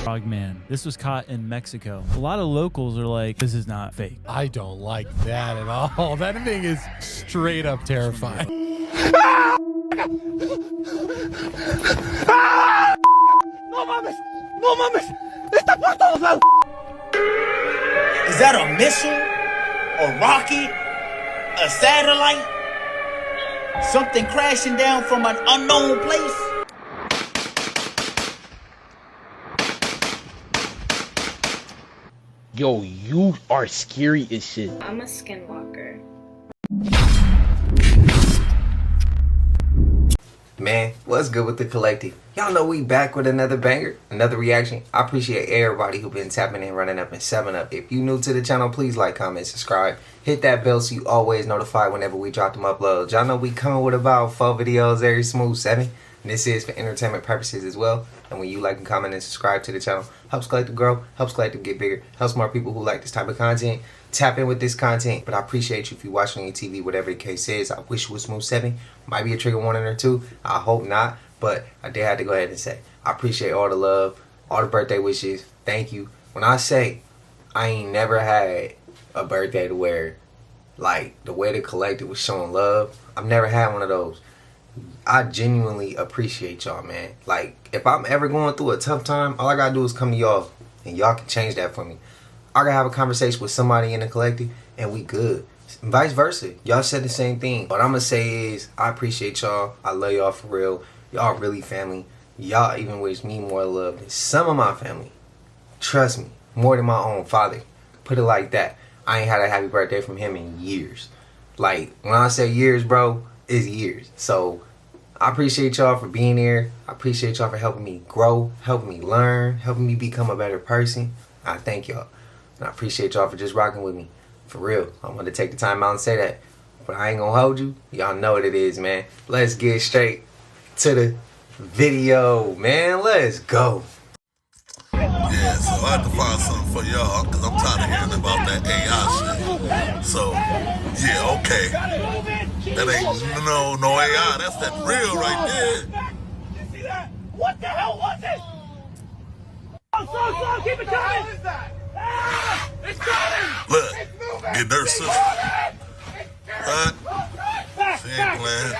Frogman. This was caught in Mexico. A lot of locals are like, this is not fake. I don't like that at all. That thing is straight up terrifying. No mames! No mames! ¡Está por todos lados! Is that a missile? A rocket? A satellite? Something crashing down from an unknown place? Yo, you are scary as shit. I'm a skinwalker. Man, what's good with the collective? Y'all know we back with another banger, another reaction. I appreciate everybody who been tapping in, running up, and 7-up. If you new to the channel, please like, comment, subscribe. Hit that bell so you always notified whenever we drop them uploads. Y'all know we coming with about 4 videos every smooth 7. And this is for entertainment purposes as well. And when you like and comment and subscribe to the channel, helps Collective grow, helps Collective get bigger, helps more people who like this type of content tap in with this content. But I appreciate you if you're watching on your TV, whatever the case is. I wish it was smooth 7. Might be a trigger warning or 2. I hope not. But I did have to go ahead and say, I appreciate all the love, all the birthday wishes. Thank you. When I say I ain't never had a birthday to where, like, the way the Collective was showing love, I've never had one of those. I genuinely appreciate y'all, man. Like, if I'm ever going through a tough time, all I gotta do is come to y'all, and y'all can change that for me. I gotta have a conversation with somebody in the collective, and we good. And vice versa. Y'all said the same thing. What I'm gonna say is, I appreciate y'all. I love y'all for real. Y'all really family. Y'all even wish me more love than some of my family. Trust me, more than my own father. Put it like that. I ain't had a happy birthday from him in years. Like, when I say years, bro, it's years. So I appreciate y'all for being here. I appreciate y'all for helping me grow, helping me learn, helping me become a better person. I thank y'all. And I appreciate y'all for just rocking with me. For real. I wanted to take the time out and say that. But I ain't gonna hold you. Y'all know what it is, man. Let's get straight to the video, man. Let's go. Yeah, so I had to find something for y'all because I'm tired of hearing about that AI shit. So, yeah, okay. That ain't no AI. That's that real right there. You see that? What the hell was it? Slow, keep it coming. What is that? Ah, it's coming. Look, It's moving. get their sister. Huh? She ain't playing.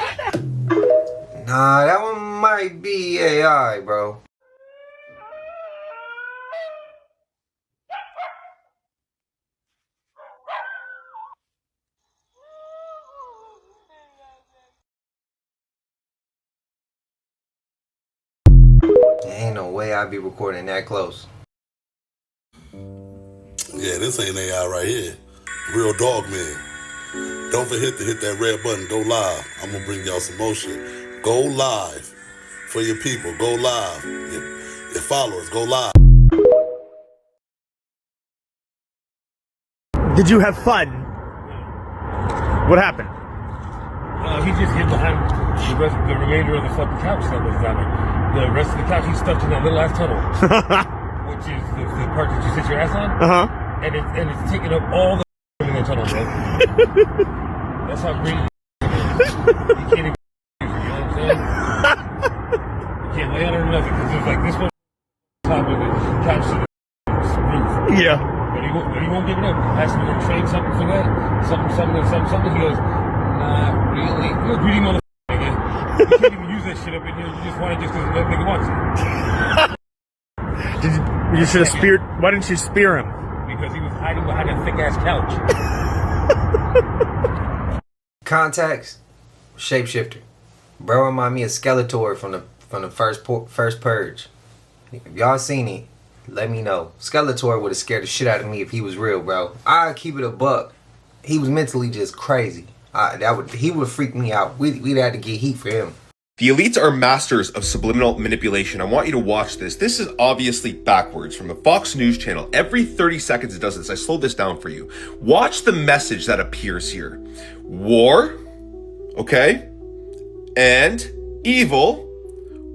Nah, that one might be AI, bro. Ain't no way I'd be recording that close. Yeah, this ain't AI right here. Real dog man. Don't forget to hit that red button. Go live. I'm gonna bring y'all some more shit. Go live for your people. Go live. Your followers. Go live. Did you have fun? What happened? He just hid behind the remainder of the fucking couch that was down there. The rest of the couch, he's stuck in that little ass tunnel, which is the part that you sit your ass on. And it's taking up all the in the tunnel, bro. That's how green it is. You can't even use it, you know what I'm saying? You can't lay on it or nothing, because it's like this one top of the couch to the roof. Yeah. But he won't give it up. Asked him to trade something for that. Something. He goes, nah, really? You're a greedy motherfucker, nigga. You can't even use that shit up in here. You just want it just because that nigga wants it. You should have speared. Why didn't you spear him? Because he was hiding behind that thick ass couch. Contacts, shapeshifter. Bro remind me of Skeletor from the first Purge. If y'all seen it, let me know. Skeletor would have scared the shit out of me if he was real, bro. I'd keep it a buck. He was mentally just crazy. He would freak me out. We'd have to get heat for him. The elites are masters of subliminal manipulation. I want you to watch this. This is obviously backwards from the Fox News channel. Every 30 seconds it does this. I slowed this down for you. Watch the message that appears here. War, okay, and evil,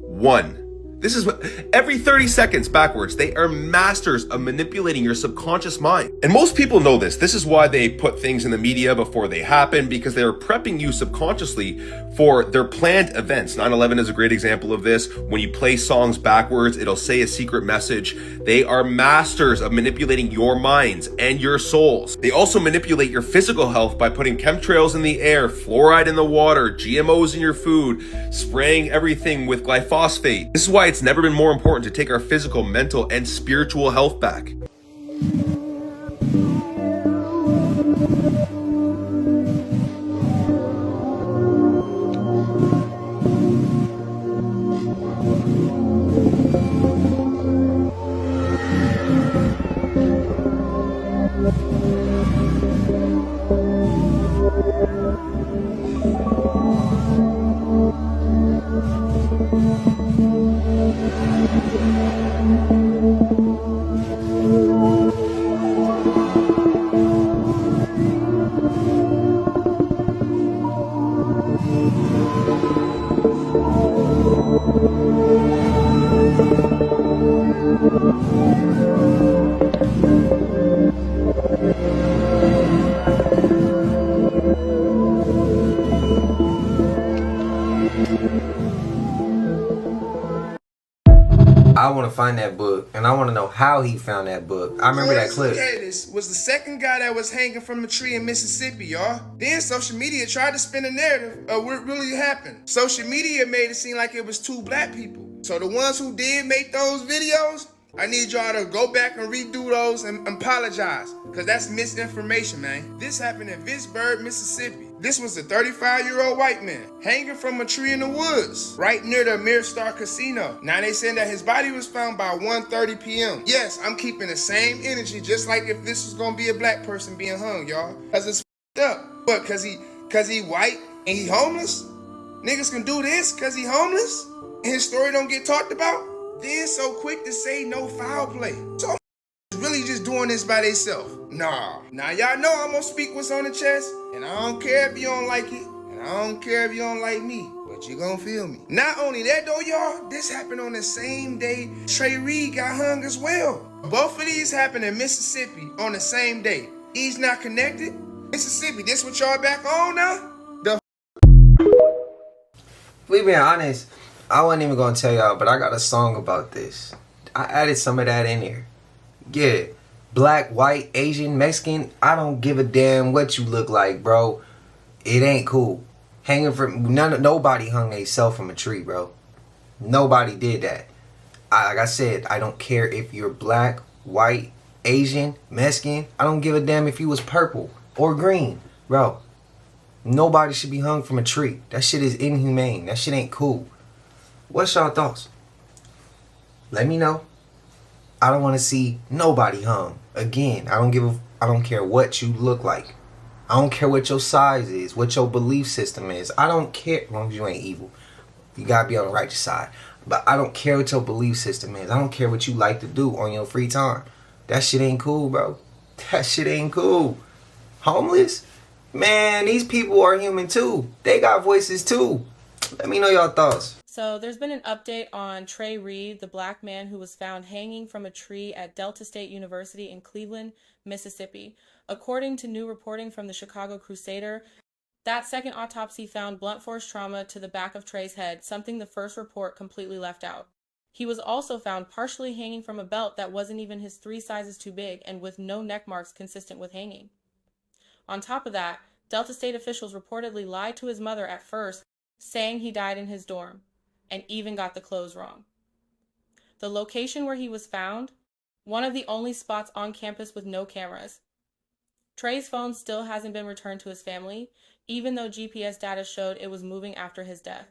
1. This is what, every 30 seconds backwards, they are masters of manipulating your subconscious mind. And most people know this. This is why they put things in the media before they happen, because they are prepping you subconsciously for their planned events. 9/11 is a great example of this. When you play songs backwards, it'll say a secret message. They are masters of manipulating your minds and your souls. They also manipulate your physical health by putting chemtrails in the air, fluoride in the water, GMOs in your food, spraying everything with glyphosate. This is why it's never been more important to take our physical, mental, and spiritual health back. I want to find that book, and I want to know how he found that book. I remember that clip. This was the second guy that was hanging from a tree in Mississippi, y'all. Then social media tried to spin a narrative of what really happened. Social media made it seem like it was two black people. So the ones who did make those videos, I need y'all to go back and redo those and apologize, because that's misinformation, man. This happened in Vicksburg, Mississippi. This was a 35-year-old white man hanging from a tree in the woods right near the Mirror Star Casino. Now they saying that his body was found by 1:30 p.m. Yes, I'm keeping the same energy, just like if this was gonna be a black person being hung, y'all. Cause it's up. But cause he white and he homeless? Niggas can do this cause he homeless? And his story don't get talked about? Then so quick to say no foul play. So really just doing this by themselves. Nah. Now y'all know I'm gonna speak what's on the chest, and I don't care if you don't like it, and I don't care if you don't like me, but you gonna feel me. Not only that though, y'all, this happened on the same day Trey Reed got hung as well. Both of these happened in Mississippi on the same day. These not connected. Mississippi, this what y'all back on now? If we being honest, I wasn't even gonna tell y'all, but I got a song about this. I added some of that in there. Yeah, black, white, Asian, Mexican, I don't give a damn what you look like, bro. It ain't cool. Hanging from nobody hung themselves from a tree, bro. Nobody did that. Like I said, I don't care if you're black, white, Asian, Mexican. I don't give a damn if you was purple or green, bro. Nobody should be hung from a tree. That shit is inhumane. That shit ain't cool. What's y'all thoughts? Let me know. I don't want to see nobody hung. Again, I don't care what you look like. I don't care what your size is, what your belief system is. I don't care, as long as you ain't evil. You gotta be on the righteous side. But I don't care what your belief system is. I don't care what you like to do on your free time. That shit ain't cool, bro. That shit ain't cool. Homeless? Man, these people are human too. They got voices too. Let me know y'all thoughts. So there's been an update on Trey Reed, the black man who was found hanging from a tree at Delta State University in Cleveland, Mississippi. According to new reporting from the Chicago Crusader, that second autopsy found blunt force trauma to the back of Trey's head, something the first report completely left out. He was also found partially hanging from a belt that wasn't even his 3 sizes too big and with no neck marks consistent with hanging. On top of that, Delta State officials reportedly lied to his mother at first, saying he died in his dorm, and even got the clothes wrong. The location where he was found, one of the only spots on campus with no cameras. Trey's phone still hasn't been returned to his family, even though GPS data showed it was moving after his death.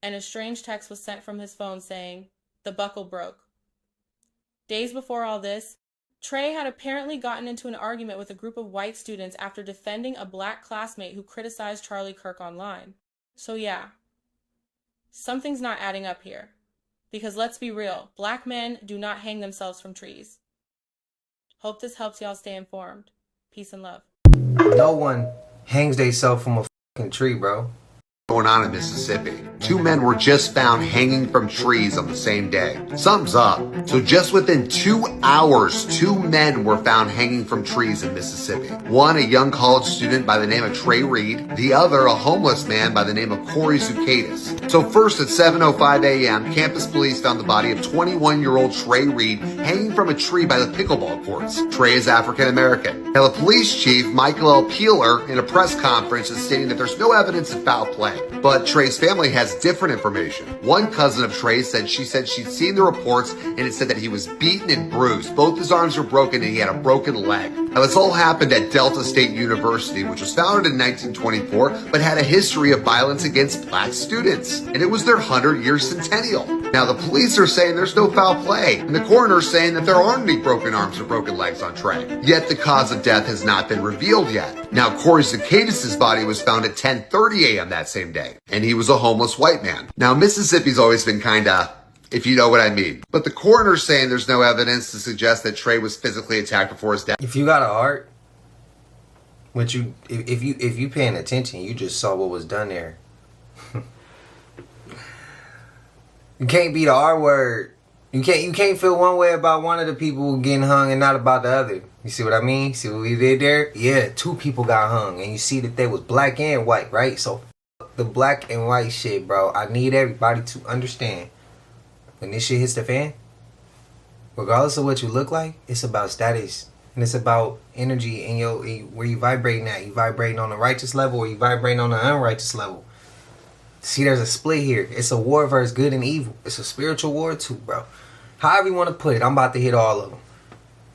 And a strange text was sent from his phone saying, "The buckle broke." Days before all this, Trey had apparently gotten into an argument with a group of white students after defending a black classmate who criticized Charlie Kirk online. So yeah, something's not adding up here. Because let's be real, black men do not hang themselves from trees. Hope this helps y'all stay informed. Peace and love. No one hangs themselves from a fucking tree, bro. Going on in Mississippi. 2 men were just found hanging from trees on the same day. Something's up. So just within 2 hours, 2 men were found hanging from trees in Mississippi. One, a young college student by the name of Trey Reed. The other, a homeless man by the name of Corey Zucaitis. So first at 7:05 a.m., campus police found the body of 21-year-old Trey Reed hanging from a tree by the pickleball courts. Trey is African American. Now the police chief, Michael L. Peeler, in a press conference is stating that there's no evidence of foul play. But Trey's family has different information. One cousin of Trey said she'd seen the reports and it said that he was beaten and bruised. Both his arms were broken and he had a broken leg. Now this all happened at Delta State University, which was founded in 1924, but had a history of violence against black students. And it was their 100-year centennial. Now the police are saying there's no foul play, and the coroner is saying that there aren't any broken arms or broken legs on Trey. Yet the cause of death has not been revealed yet. Now Corey Zucaitis' body was found at 10:30 a.m. that same day, and he was a homeless white man. Now Mississippi's always been kinda, if you know what I mean. But the coroner's saying there's no evidence to suggest that Trey was physically attacked before his death. If you got a heart, if you paying attention, you just saw what was done there. You can't be the R word. You can't feel one way about one of the people getting hung and not about the other. You see what I mean? See what we did there? Yeah, 2 people got hung, and you see that they was black and white, right? So the black and white shit, bro. I need everybody to understand. When this shit hits the fan, regardless of what you look like, it's about status. And it's about energy and where you vibrating at. You vibrating on the righteous level or you vibrating on the unrighteous level. See, there's a split here. It's a war versus good and evil. It's a spiritual war too, bro. However you want to put it, I'm about to hit all of them.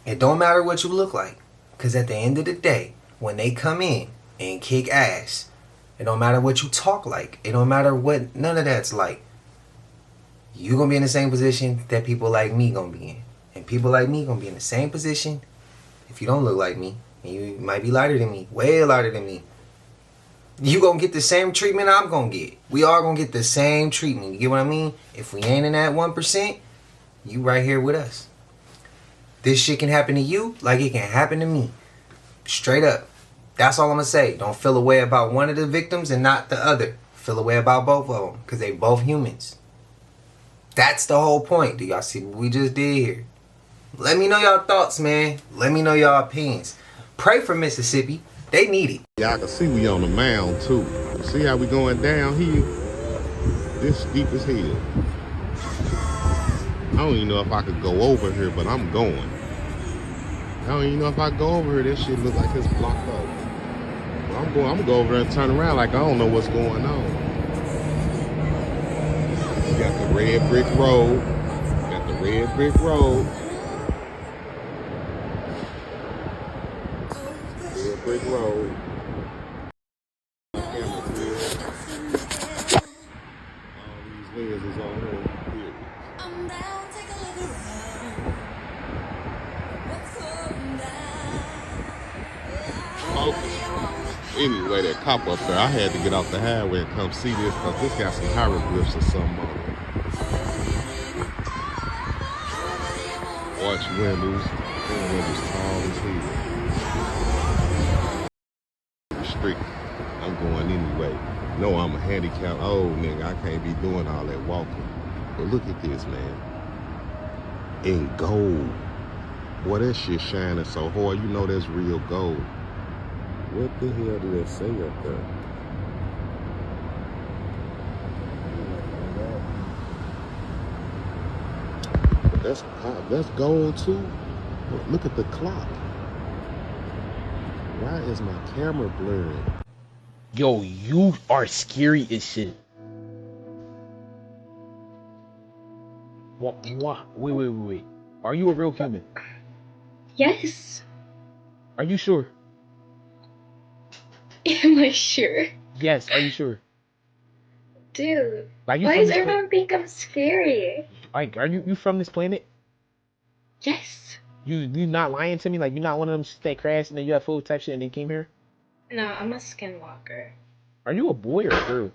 It don't matter what you look like. Because at the end of the day, when they come in and kick ass, it don't matter what you talk like. It don't matter what none of that's like. You going to be in the same position that people like me going to be in. And people like me going to be in the same position if you don't look like me. And you might be lighter than me. Way lighter than me. You gonna get the same treatment I'm gonna get. We all gonna get the same treatment. You get what I mean? If we ain't in that 1%, you right here with us. This shit can happen to you like it can happen to me. Straight up. That's all I'm gonna say. Don't feel a way about one of the victims and not the other. Feel a way about both of them. Because they both humans. That's the whole point. Do y'all see what we just did here? Let me know y'all thoughts, man. Let me know y'all opinions. Pray for Mississippi. They need it. Y'all can see we on the mound too. See how we going down here? This steep as hell. I don't even know if I could go over here, but I'm going. I don't even know if I go over here. That shit look like it's blocked off. But I'm gonna go over there and turn around like I don't know what's going on. You got the red brick road. Got the red brick road. Brick road. All these lenses on here. Focus. Anyway, that cop up there, I had to get off the highway and come see this because this got some hieroglyphs or something on it. Arch windows. Windows tall as hell. I'm going anyway. No, I'm a handicapped old nigga. I can't be doing all that walking. But look at this, man. In gold. Boy, that shit shining so hard. You know that's real gold. What the hell did that say up there? That's gold too. Look at the clock. Why is my camera blurring? Yo, you are scary as shit. What? Wait. Are you a real human? Yes. Are you sure? Am I sure? Yes, are you sure? Dude, Like, why does everyone think I'm scary? Like, are you from this planet? Yes. You not lying to me? Like, you're not one of them that crashed in the UFO type shit and then came here? No, I'm a skinwalker. Are you a boy or a girl?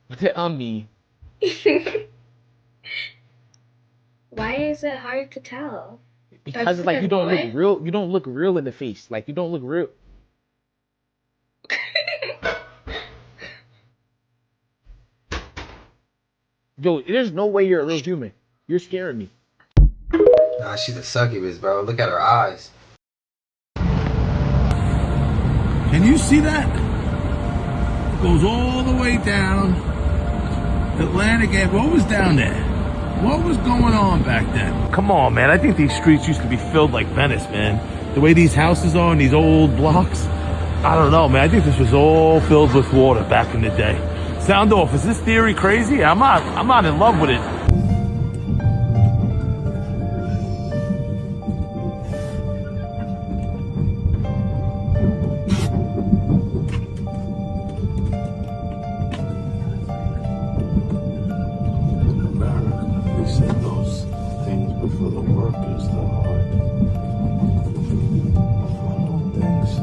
What's that mean? Why is it hard to tell? Because it's like you don't look real. You don't look real in the face. Like, you don't look real. Yo, there's no way you're a real human. You're scaring me. Nah, she's a succubus, bro. Look at her eyes. Can you see that? It goes all the way down Atlantic Ave. What was down there? What was going on back then? Come on, man. I think these streets used to be filled like Venice, man. The way these houses are in these old blocks. I don't know, man. I think this was all filled with water back in the day. Sound off. Is this theory crazy? I'm not in love with it. They said those things before the workers, though. I don't think so.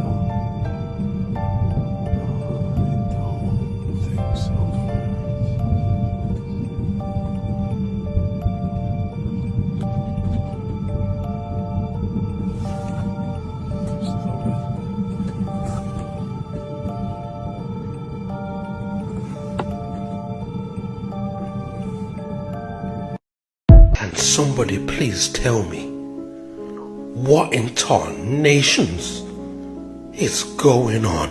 Can somebody please tell me what in tarnations is going on?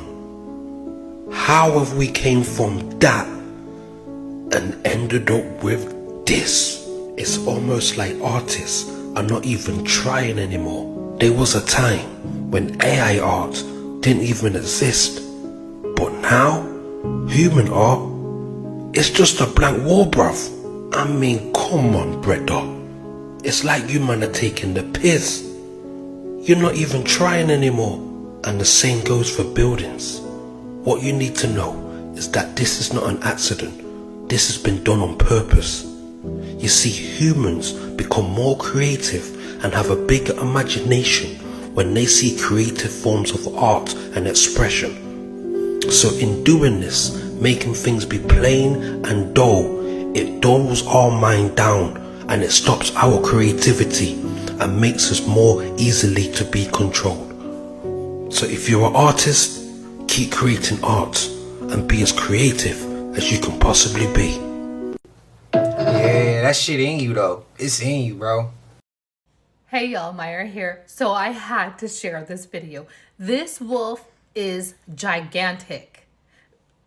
How have we came from that and ended up with this? It's almost like artists are not even trying anymore. There was a time when AI art didn't even exist, but now human art is just a blank wall, bruv. I mean, come on, brother. It's like you man are taking the piss. You're not even trying anymore. And the same goes for buildings. What you need to know is that this is not an accident. This has been done on purpose. You see, humans become more creative and have a bigger imagination when they see creative forms of art and expression. So in doing this, making things be plain and dull, it dulls our mind down and it stops our creativity and makes us more easily to be controlled. So if you're an artist, keep creating art and be as creative as you can possibly be. Yeah, that shit in you though. It's in you, bro. Hey y'all, Myra here. So I had to share this video. This wolf is gigantic.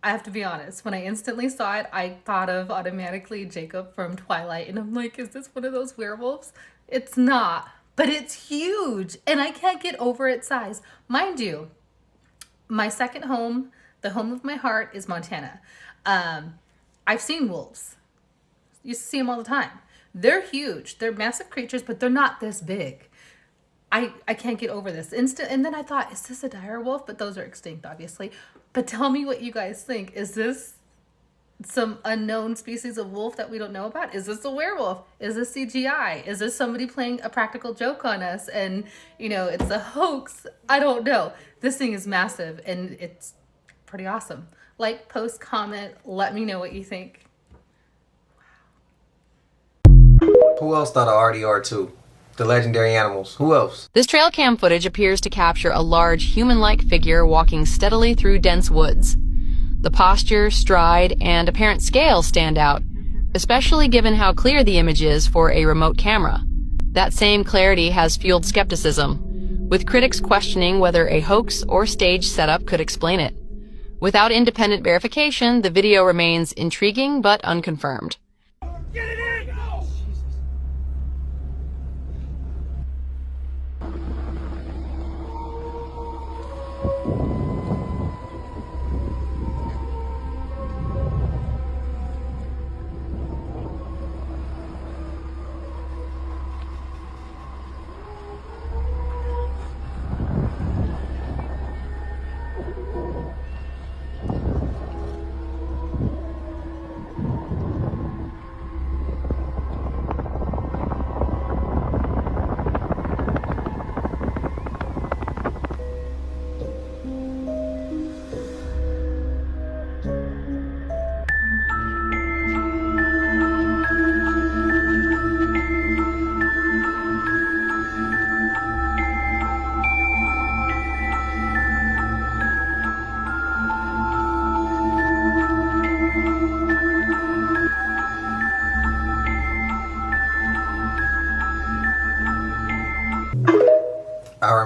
I have to be honest, when I instantly saw it, I thought of automatically Jacob from Twilight, and I'm like, is this one of those werewolves? It's not, but it's huge, and I can't get over its size. Mind you, my second home, the home of my heart, is Montana. I've seen wolves. You see them all the time. They're huge. They're massive creatures, but they're not this big. I can't get over this. And then I thought, is this a dire wolf? But those are extinct, obviously. But tell me what you guys think. Is this some unknown species of wolf that we don't know about? Is this a werewolf? Is this CGI? Is this somebody playing a practical joke on us? And, you know, it's a hoax. I don't know. This thing is massive and it's pretty awesome. Like, post, comment, let me know what you think. Who else thought of RDR2? The legendary animals. Who else? This trail cam footage appears to capture a large human-like figure walking steadily through dense woods. The posture, stride, and apparent scale stand out, especially given how clear the image is for a remote camera. That same clarity has fueled skepticism, with critics questioning whether a hoax or stage setup could explain it. Without independent verification, the video remains intriguing but unconfirmed.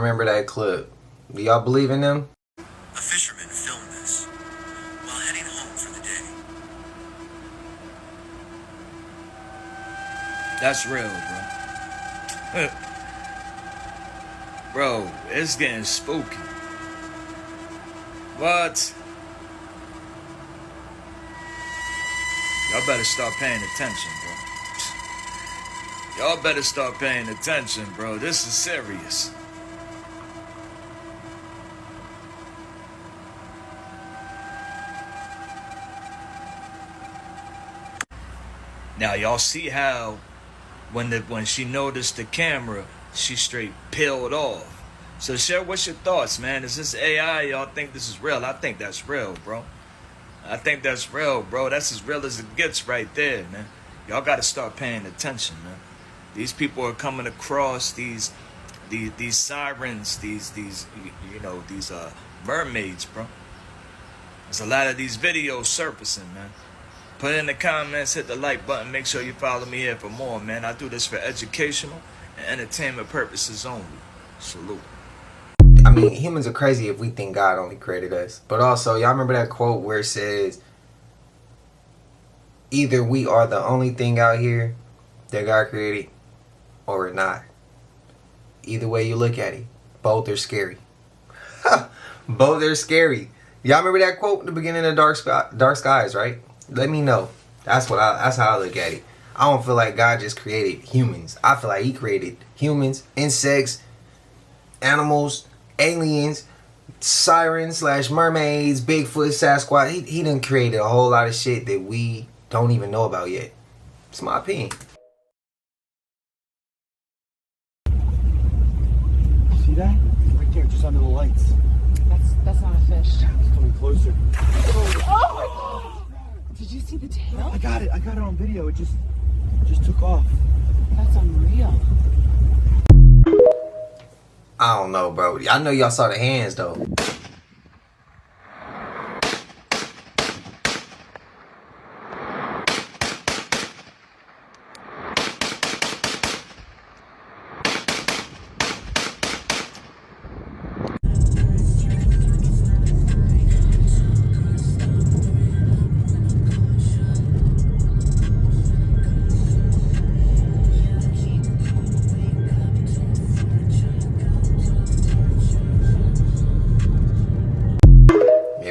remember that clip. Do y'all believe in them? A fisherman filmed this while heading home for the day. That's real, bro. Bro, it's getting spooky. What? Y'all better start paying attention, bro. Y'all better start paying attention, bro. This is serious. Now y'all see how when she noticed the camera, she straight peeled off. So share what's your thoughts, man? Is this AI? Y'all think this is real? I think that's real, bro. I think that's real, bro. That's as real as it gets right there, man. Y'all gotta start paying attention, man. These people are coming across these sirens, these mermaids, bro. There's a lot of these videos surfacing, man. Put it in the comments, hit the like button, make sure you follow me here for more, man. I do this for educational and entertainment purposes only. Salute. I mean, humans are crazy if we think God only created us. But also, y'all remember that quote where it says, either we are the only thing out here that God created, or we're not. Either way you look at it, both are scary. Both are scary. Y'all remember that quote in the beginning of Dark Skies, right? Let me know. That's how I look at it. I don't feel like God just created humans. I feel like he created humans, insects, animals, aliens, sirens / mermaids, Bigfoot, Sasquatch. He done created a whole lot of shit that we don't even know about yet. It's my opinion. See that? Right there, just under the lights. That's not a fish. It's coming closer. Oh my god! Did you see the tail? I got it on video. It just took off. That's unreal. I don't know, bro. I know y'all saw the hands, though.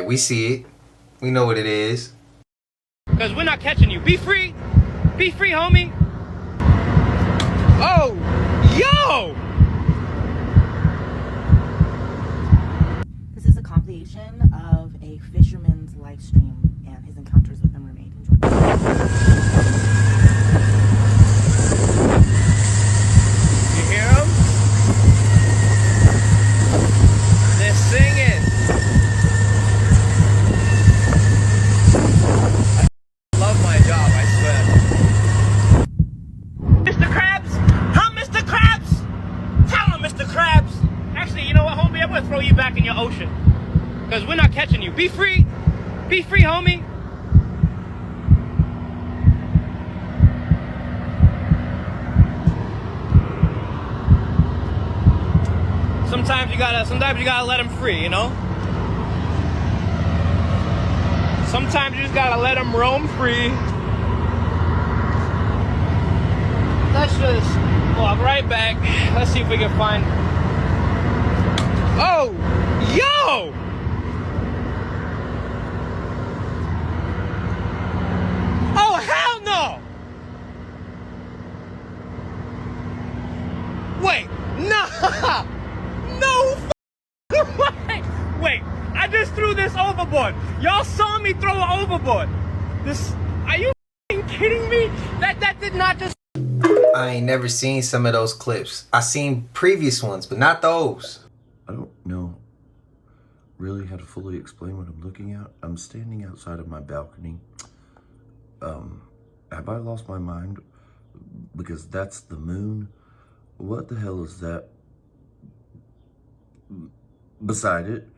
We see it. We know what it is. Because we're not catching you. Be free. Be free, homie. Oh, yo! This is a compilation of a fisherman's live stream and his encounters with a mermaid. Enjoy. You hear them? They're singing. Love my job, I swear. Mr. Krabs? Huh, Mr. Krabs? Tell him, Mr. Krabs. Actually, you know what, homie? I'm gonna throw you back in your ocean. Because we're not catching you. Be free. Be free, homie. Sometimes you gotta let him free, you know? Sometimes you just gotta let them roam free. Let's just walk right back. Let's see if we can find... Oh! Yo! Oh, hell no! Wait, no! No way! Wait, I just threw this overboard. Y'all saw me throw it overboard. Are you kidding me? That did not just... I ain't never seen some of those clips. I seen previous ones, but not those. I don't know really how to fully explain what I'm looking at. I'm standing outside of my balcony. Have I lost my mind? Because that's the moon. What the hell is that beside it?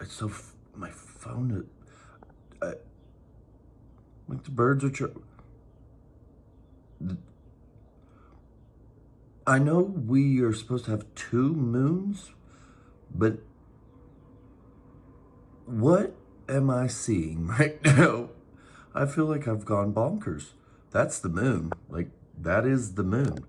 It's so my phone. Like the birds are. I know we are supposed to have 2 moons, but what am I seeing right now? I feel like I've gone bonkers. That's the moon. Like, that is the moon.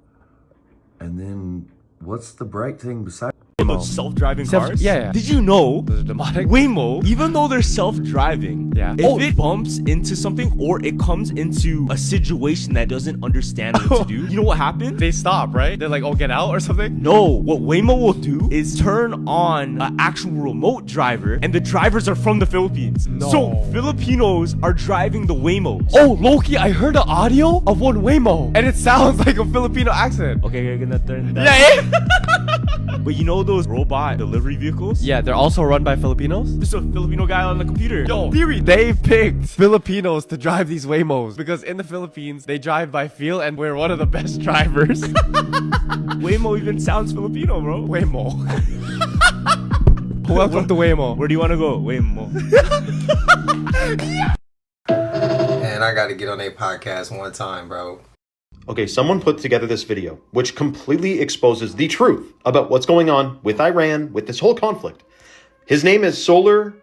And then what's the bright thing beside Those self-driving cars? Yeah. Did you know Waymo, even though they're self-driving, if it bumps into something or it comes into a situation that doesn't understand what to do, you know what happens? They stop, right? They're like, oh, get out or something? No. What Waymo will do is turn on an actual remote driver, and the drivers are from the Philippines. No. So Filipinos are driving the Waymos. Oh, Loki, I heard an audio of one Waymo, and it sounds like a Filipino accent. Okay, you're gonna turn that. Yeah. But you know those robot delivery vehicles? Yeah, they're also run by Filipinos. There's a Filipino guy on the computer. Yo, theory. They picked Filipinos to drive these Waymos because in the Philippines, they drive by feel and we're one of the best drivers. Waymo even sounds Filipino, bro. Waymo. Welcome to Waymo. Where do you want to go? Waymo. And I gotta get on a podcast one time, bro. Okay, someone put together this video, which completely exposes the truth about what's going on with Iran, with this whole conflict. His name is Solar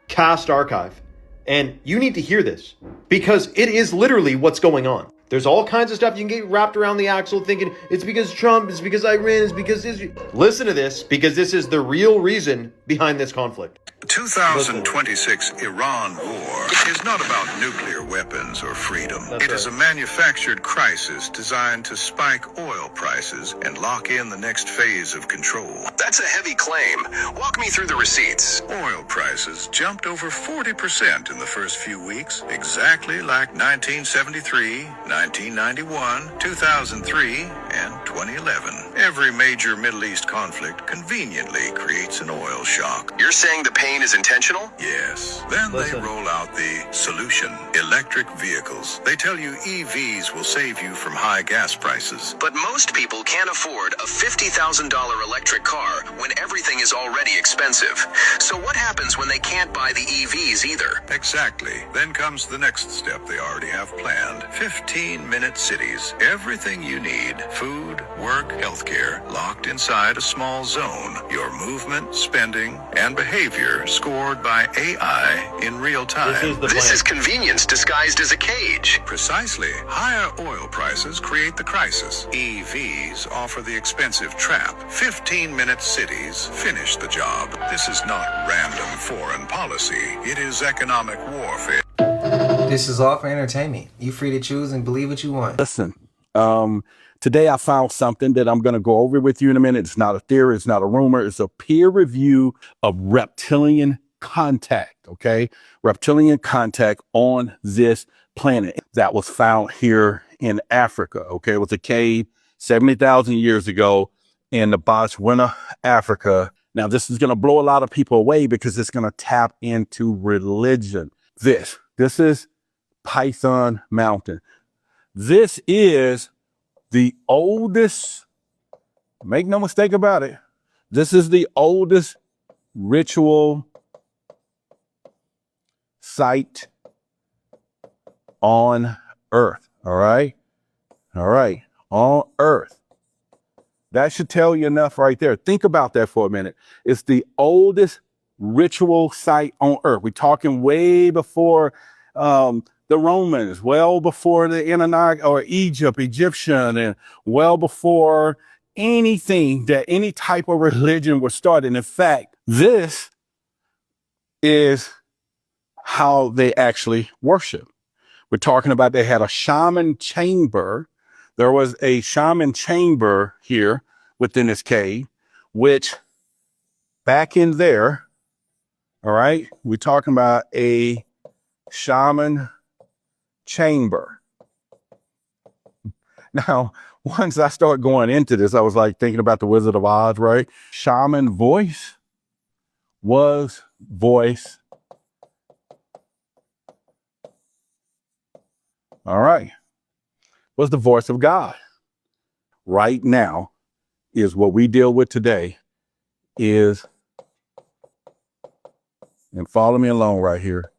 Cast Archive, and you need to hear this, because it is literally what's going on. There's all kinds of stuff you can get wrapped around the axle thinking, it's because Trump, it's because Iran, it's because Israel. Listen to this, because this is the real reason behind this conflict. 2026 Iran war is not about nuclear weapons or freedom. It is a manufactured crisis designed to spike oil prices and lock in the next phase of control. That's a heavy claim. Walk me through the receipts. Oil prices jumped over 40% in the first few weeks, exactly like 1973, 1991, 2003, and 2011. Every major Middle East conflict conveniently creates an oil shock. You're saying the pain is intentional? Yes. Then they roll out the solution, electric vehicles. They tell you EVs will save you from high gas prices. But most people can't afford a $50,000 electric car when everything is already expensive. So what happens when they can't buy the EVs either? Exactly. Then comes the next step they already have planned. 15-minute cities. Everything you need. Food, work, healthcare, locked inside a small zone. Your movement, spending, and behavior scored by AI in real time. This is convenience disguised as a cage. Precisely. Higher oil prices create the crisis. EVs offer the expensive trap. 15-minute cities finish the job. This is not random foreign policy. It is economic warfare. This is all for entertainment. You free to choose and believe what you want. Listen, today I found something that I'm going to go over with you in a minute. It's not a theory. It's not a rumor. It's a peer review of reptilian contact, okay? Reptilian contact on this planet that was found here in Africa, okay? It was a cave 70,000 years ago in the Botswana, Africa. Now, this is going to blow a lot of people away because it's going to tap into religion. This is Python Mountain. This is the oldest, make no mistake about it, this is the oldest ritual site on Earth, all right? All right, on Earth. That should tell you enough right there. Think about that for a minute. It's the oldest ritual site on Earth. We're talking way before the Romans, well before the Anunnaki or Egyptian, and well before anything that any type of religion was started. In fact, this is how they actually worship. We're talking about they had a shaman chamber. There was a shaman chamber here within this cave, which back in there, all right, we're talking about a shaman chamber. Now, once I start going into this, I was like thinking about the Wizard of Oz, right? Shaman voice was voice. All right. Was the voice of God. Right now is what we deal with today is, and follow me along right here.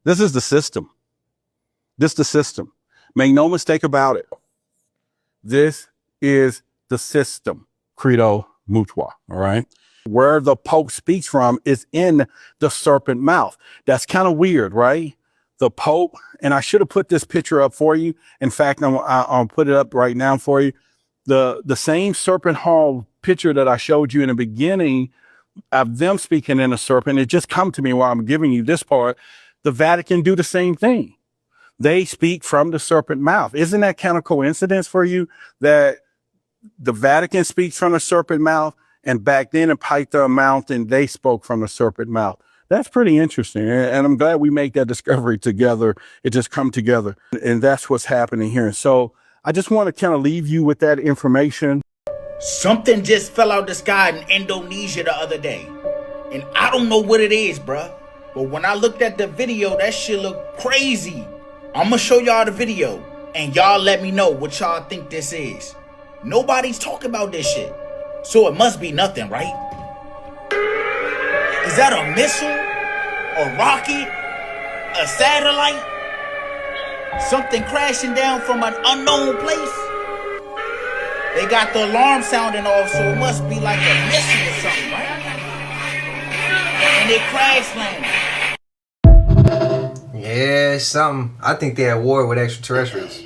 This is the system. This is the system. Make no mistake about it. This is the system, Credo Mutua, all right? Where the Pope speaks from is in the serpent mouth. That's kind of weird, right? The Pope, and I should have put this picture up for you. In fact, I'll put it up right now for you. The same serpent hall picture that I showed you in the beginning of them speaking in a serpent, it just come to me while I'm giving you this part. The Vatican do the same thing. They speak from the serpent mouth. Isn't that kind of coincidence for you that the Vatican speaks from the serpent mouth, and back then in Python Mountain, they spoke from the serpent mouth? That's pretty interesting. And I'm glad we make that discovery together. It just come together. And that's what's happening here. So I just want to kind of leave you with that information. Something just fell out the sky in Indonesia the other day. And I don't know what it is, bruh. But when I looked at the video, that shit looked crazy. I'm gonna show y'all the video. And y'all let me know what y'all think this is. Nobody's talking about this shit. So it must be nothing, right? Is that a missile? A rocket? A satellite? Something crashing down from an unknown place? They got the alarm sounding off, so it must be like a missile or something, right? And it crash landed. Yeah, it's something. I think they're at war with extraterrestrials.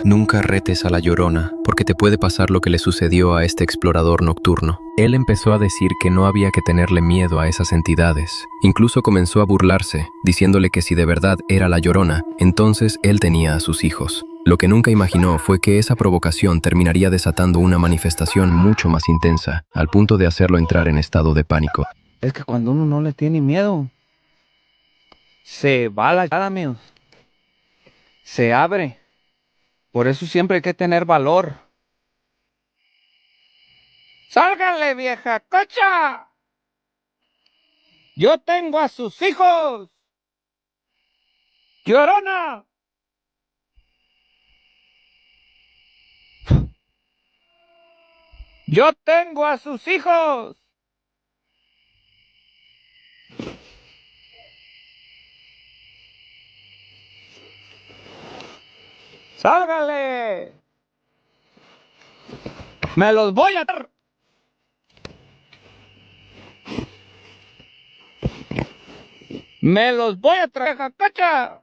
Nunca retes a la Llorona, porque te puede pasar lo que le sucedió a este explorador nocturno. Él empezó a decir que no había que tenerle miedo a esas entidades. Incluso comenzó a burlarse, diciéndole que si de verdad era la Llorona, entonces él tenía a sus hijos. Lo que nunca imaginó fue que esa provocación terminaría desatando una manifestación mucho más intensa, al punto de hacerlo entrar en estado de pánico. Es que cuando uno no le tiene miedo, se va a la llada, amigos. Se abre. Por eso siempre hay que tener valor. ¡Sálganle, vieja cocha! Yo tengo a sus hijos. ¡Llorona! Yo tengo a sus hijos. ¡Sálgale! ¡Me los voy a dar! ¡Me los voy a traer, cacha!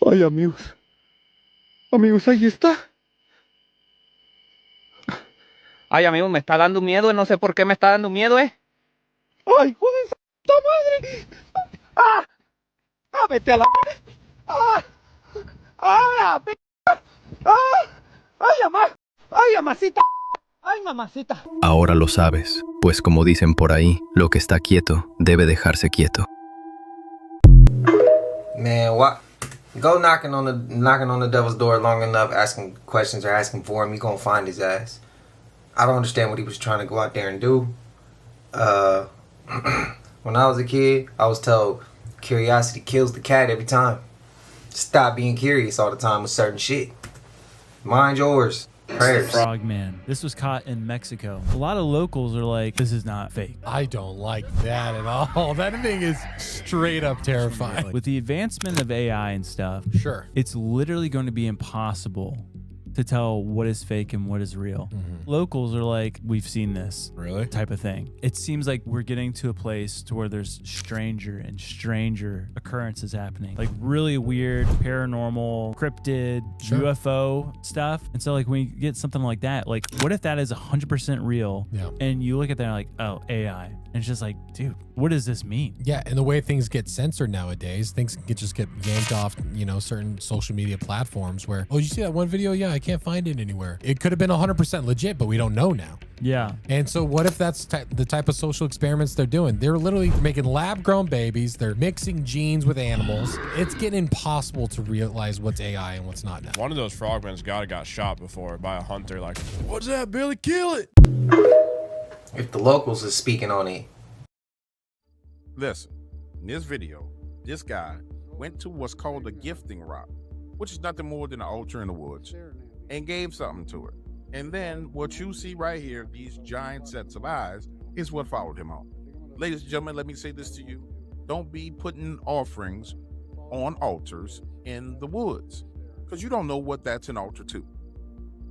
Ay, amigos. Amigos, ahí está. Ay, amigos, me está dando miedo. No sé por qué me está dando miedo, ¡Ay, hijo de esa madre! ¡Ah! ¡Ah, vete a la... ¡Ah! ¡Ah, ¡ay, mamá! ¡Ay, mamacita! ¡Ay, mamacita! Ahora lo sabes, pues como dicen por ahí, lo que está quieto debe dejarse quieto. Man, what? Go knocking on the devil's door long enough, asking questions or asking for him, you gonna find his ass. I don't understand what he was trying to go out there and do. When I was a kid, I was told curiosity kills the cat every time. Stop being curious all the time with certain shit. Mind yours. Prayers. Frogman. This was caught in Mexico. A lot of locals are like, this is not fake. I don't like that at all. That thing is straight up terrifying. With the advancement of AI and stuff, sure, it's literally going to be impossible to tell what is fake and what is real. Locals are like, we've seen this type of thing. It seems like we're getting to a place to where there's stranger and stranger occurrences happening, like really weird paranormal cryptid UFO stuff. And so like when you get something like that, like what if that is 100% real and you look at that and like, oh, AI, and it's just like, dude, what does this mean? Yeah, and the way things get censored nowadays, things can just get yanked off, you know, certain social media platforms where, oh, you see that one video? Yeah, I can't find it anywhere. It could have been 100% legit, but we don't know now. Yeah. And so what if that's the type of social experiments they're doing? They're literally making lab-grown babies. They're mixing genes with animals. It's getting impossible to realize what's AI and what's not now. One of those frogmen's got shot before by a hunter. Like, what's that, Billy? Kill it. If the locals is speaking on it. Listen, in this video, this guy went to what's called a gifting rock, which is nothing more than an altar in the woods, and gave something to it. And then what you see right here, these giant sets of eyes, is what followed him home. Ladies and gentlemen, let me say this to you. Don't be putting offerings on altars in the woods, because you don't know what that's an altar to.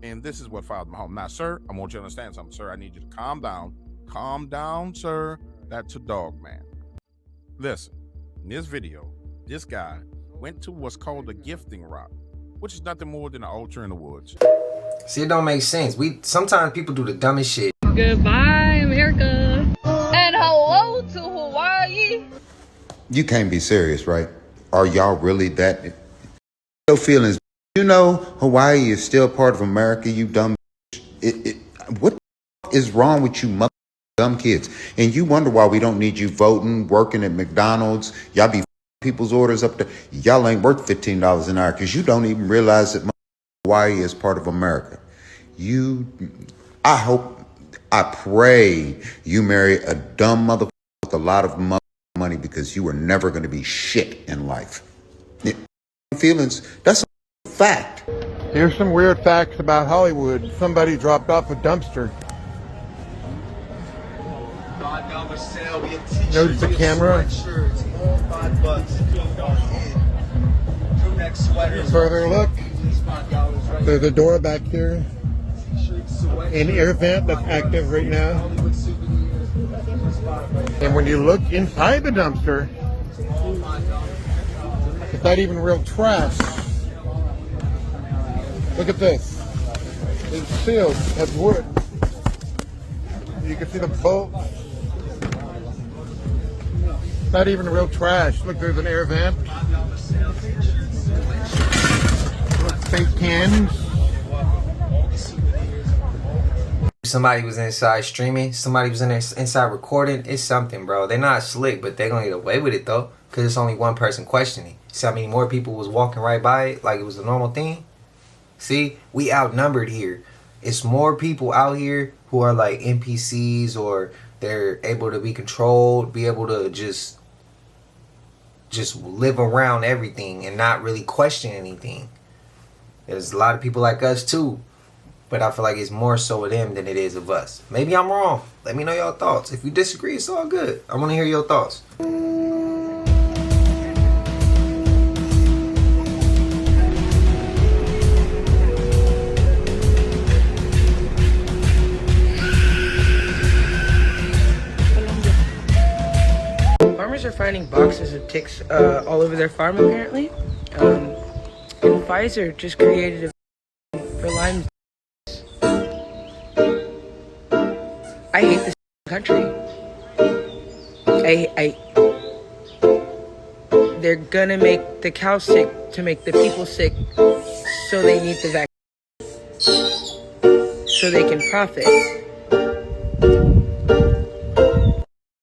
And this is what followed him home. Now, sir, I want you to understand something. Sir, I need you to calm down. Calm down, sir. That's a dog man. Listen, in this video, this guy went to what's called a gifting rock, which is nothing more than an altar in the woods. See, it don't make sense. Sometimes people do the dumbest shit. Goodbye, America. And hello to Hawaii. You can't be serious, right? Are y'all really that? No feelings. You know, Hawaii is still part of America, you dumb. What is wrong with you, mother dumb kids? And you wonder why we don't need you voting, working at McDonald's. Y'all be people's orders up there. Y'all ain't worth $15 an hour because you don't even realize that Hawaii is part of America. I pray you marry a dumb motherfucker with a lot of money, because you are never going to be shit in life. Feelings, that's a fact. Here's some weird facts about Hollywood. Somebody dropped off a dumpster. Notice the camera. Further look. There's a door back here. An air vent that's active right now. And when you look inside the dumpster, it's not even real trash. Look at this. It's sealed. That's wood. You can see the bolt. It's not even real trash. Look, there's an air vent. Look, fake cans. Somebody was inside streaming. Somebody was inside recording. It's something, bro. They're not slick, but they're gonna get away with it though, because it's only one person questioning. See how many more people was walking right by it like it was a normal thing? See, we outnumbered here. It's more people out here who are like NPCs, or they're able to be controlled, be able to just live around everything and not really question anything. There's a lot of people like us too, but I feel like it's more so of them than it is of us. Maybe I'm wrong. Let me know your thoughts. If you disagree, it's all good. I want to hear your thoughts. Farmers are finding boxes of ticks all over their farm, apparently. And Pfizer just created a for Lyme. I hate this country. They're gonna make the cows sick to make the people sick, so they need the vaccine, so they can profit.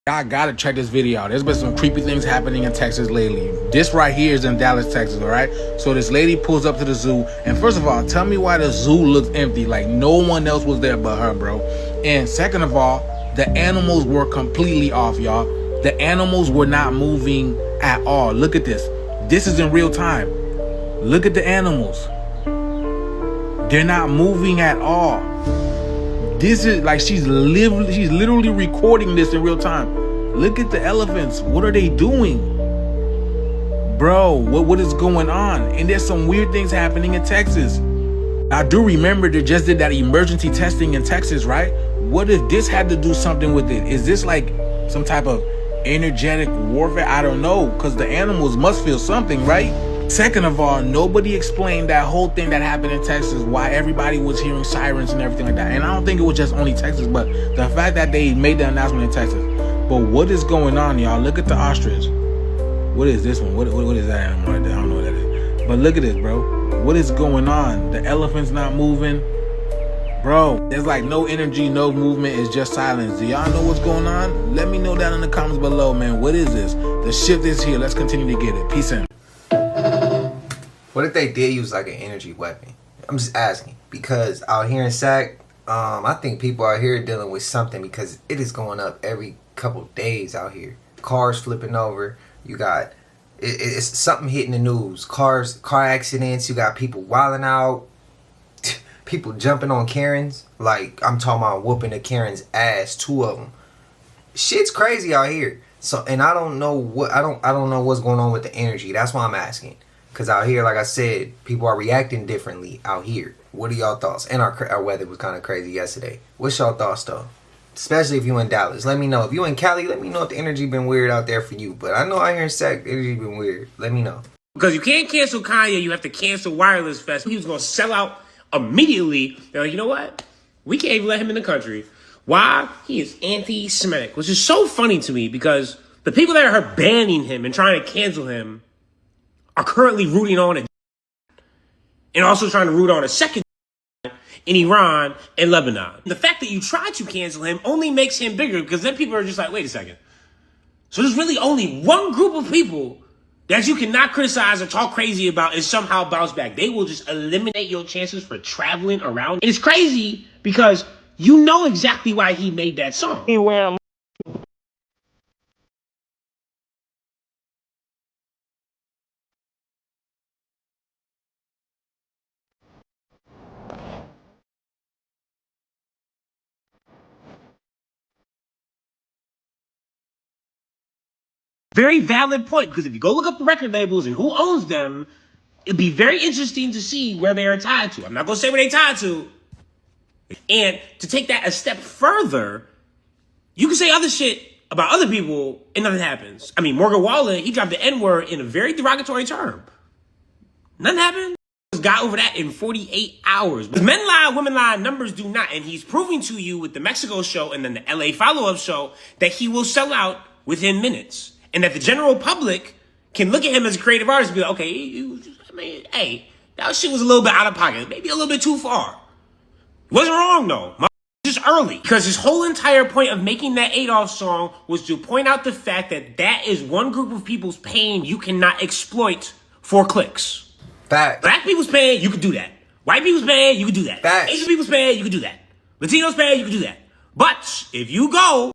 Y'all gotta check this video out. There's been some creepy things happening in Texas lately. This right here is in Dallas, Texas, all right? So this lady pulls up to the zoo, and first of all, tell me why the zoo looks empty, like no one else was there but her, bro. And second of all, the animals were completely off, y'all. The animals were not moving at all. Look at this. This is in real time. Look at the animals. They're not moving at all. This is like she's literally recording this in real time. Look at the elephants. What are they doing? Bro, what is going on? And there's some weird things happening in Texas. I do remember they just did that emergency testing in Texas, right? What if this had to do something with it? Is this like some type of energetic warfare? I don't know, because the animals must feel something, right? Second of all, nobody explained that whole thing that happened in Texas, why everybody was hearing sirens and everything like that. And I don't think it was just only Texas, but the fact that they made the announcement in Texas. But what is going on, y'all? Look at the ostrich. What is this one? What is that animal right there? I don't know what that is. But look at this, bro. What is going on? The elephant's not moving. Bro, there's like no energy, no movement, it's just silence. Do y'all know what's going on? Let me know down in the comments below, man. What is this? The shift is here. Let's continue to get it. Peace in. What if they did use like an energy weapon? I'm just asking. Because out here in Sac, I think people out here are dealing with something because it is going up every couple days out here. Cars flipping over. You got, it's something hitting the news. Car accidents. You got people wilding out. People jumping on Karens. Like, I'm talking about whooping a Karen's ass. 2 of them. Shit's crazy out here. So, and I don't know what, I don't know what's going on with the energy. That's why I'm asking. Because out here, like I said, people are reacting differently out here. What are y'all thoughts? And our weather was kind of crazy yesterday. What's y'all thoughts, though? Especially if you in Dallas. Let me know. If you in Cali, let me know if the energy been weird out there for you. But I know out here in Sac, the energy been weird. Let me know. Because you can't cancel Kanye, you have to cancel Wireless Fest. He was going to sell out immediately. They're like, you know what? We can't even let him in the country. Why? He is anti-Semitic, which is so funny to me because the people that are banning him and trying to cancel him are currently rooting on it and also trying to root on a second in Iran and Lebanon. The fact that you try to cancel him only makes him bigger because then people are just like, wait a second. So there's really only one group of people that you cannot criticize or talk crazy about and somehow bounce back. They will just eliminate your chances for traveling around. And it's crazy because you know exactly why he made that song. Very valid point, because if you go look up the record labels and who owns them, it'd be very interesting to see where they are tied to. I'm not going to say where they tied to. And to take that a step further, you can say other shit about other people and nothing happens. I mean, Morgan Wallen, he dropped the N-word in a very derogatory term. Nothing happened. Got over that in 48 hours. Men lie, women lie, numbers do not. And he's proving to you with the Mexico show and then the LA follow-up show that he will sell out within minutes. And that the general public can look at him as a creative artist and be like, okay, hey, that shit was a little bit out of pocket. Maybe a little bit too far. It wasn't wrong, though. Just early. Because his whole entire point of making that Adolf song was to point out the fact that that is one group of people's pain you cannot exploit for clicks. Fact. Black people's pain, you could do that. White people's pain, you could do that. Fact. Asian people's pain, you could do that. Latinos pain, you could do that. But if you go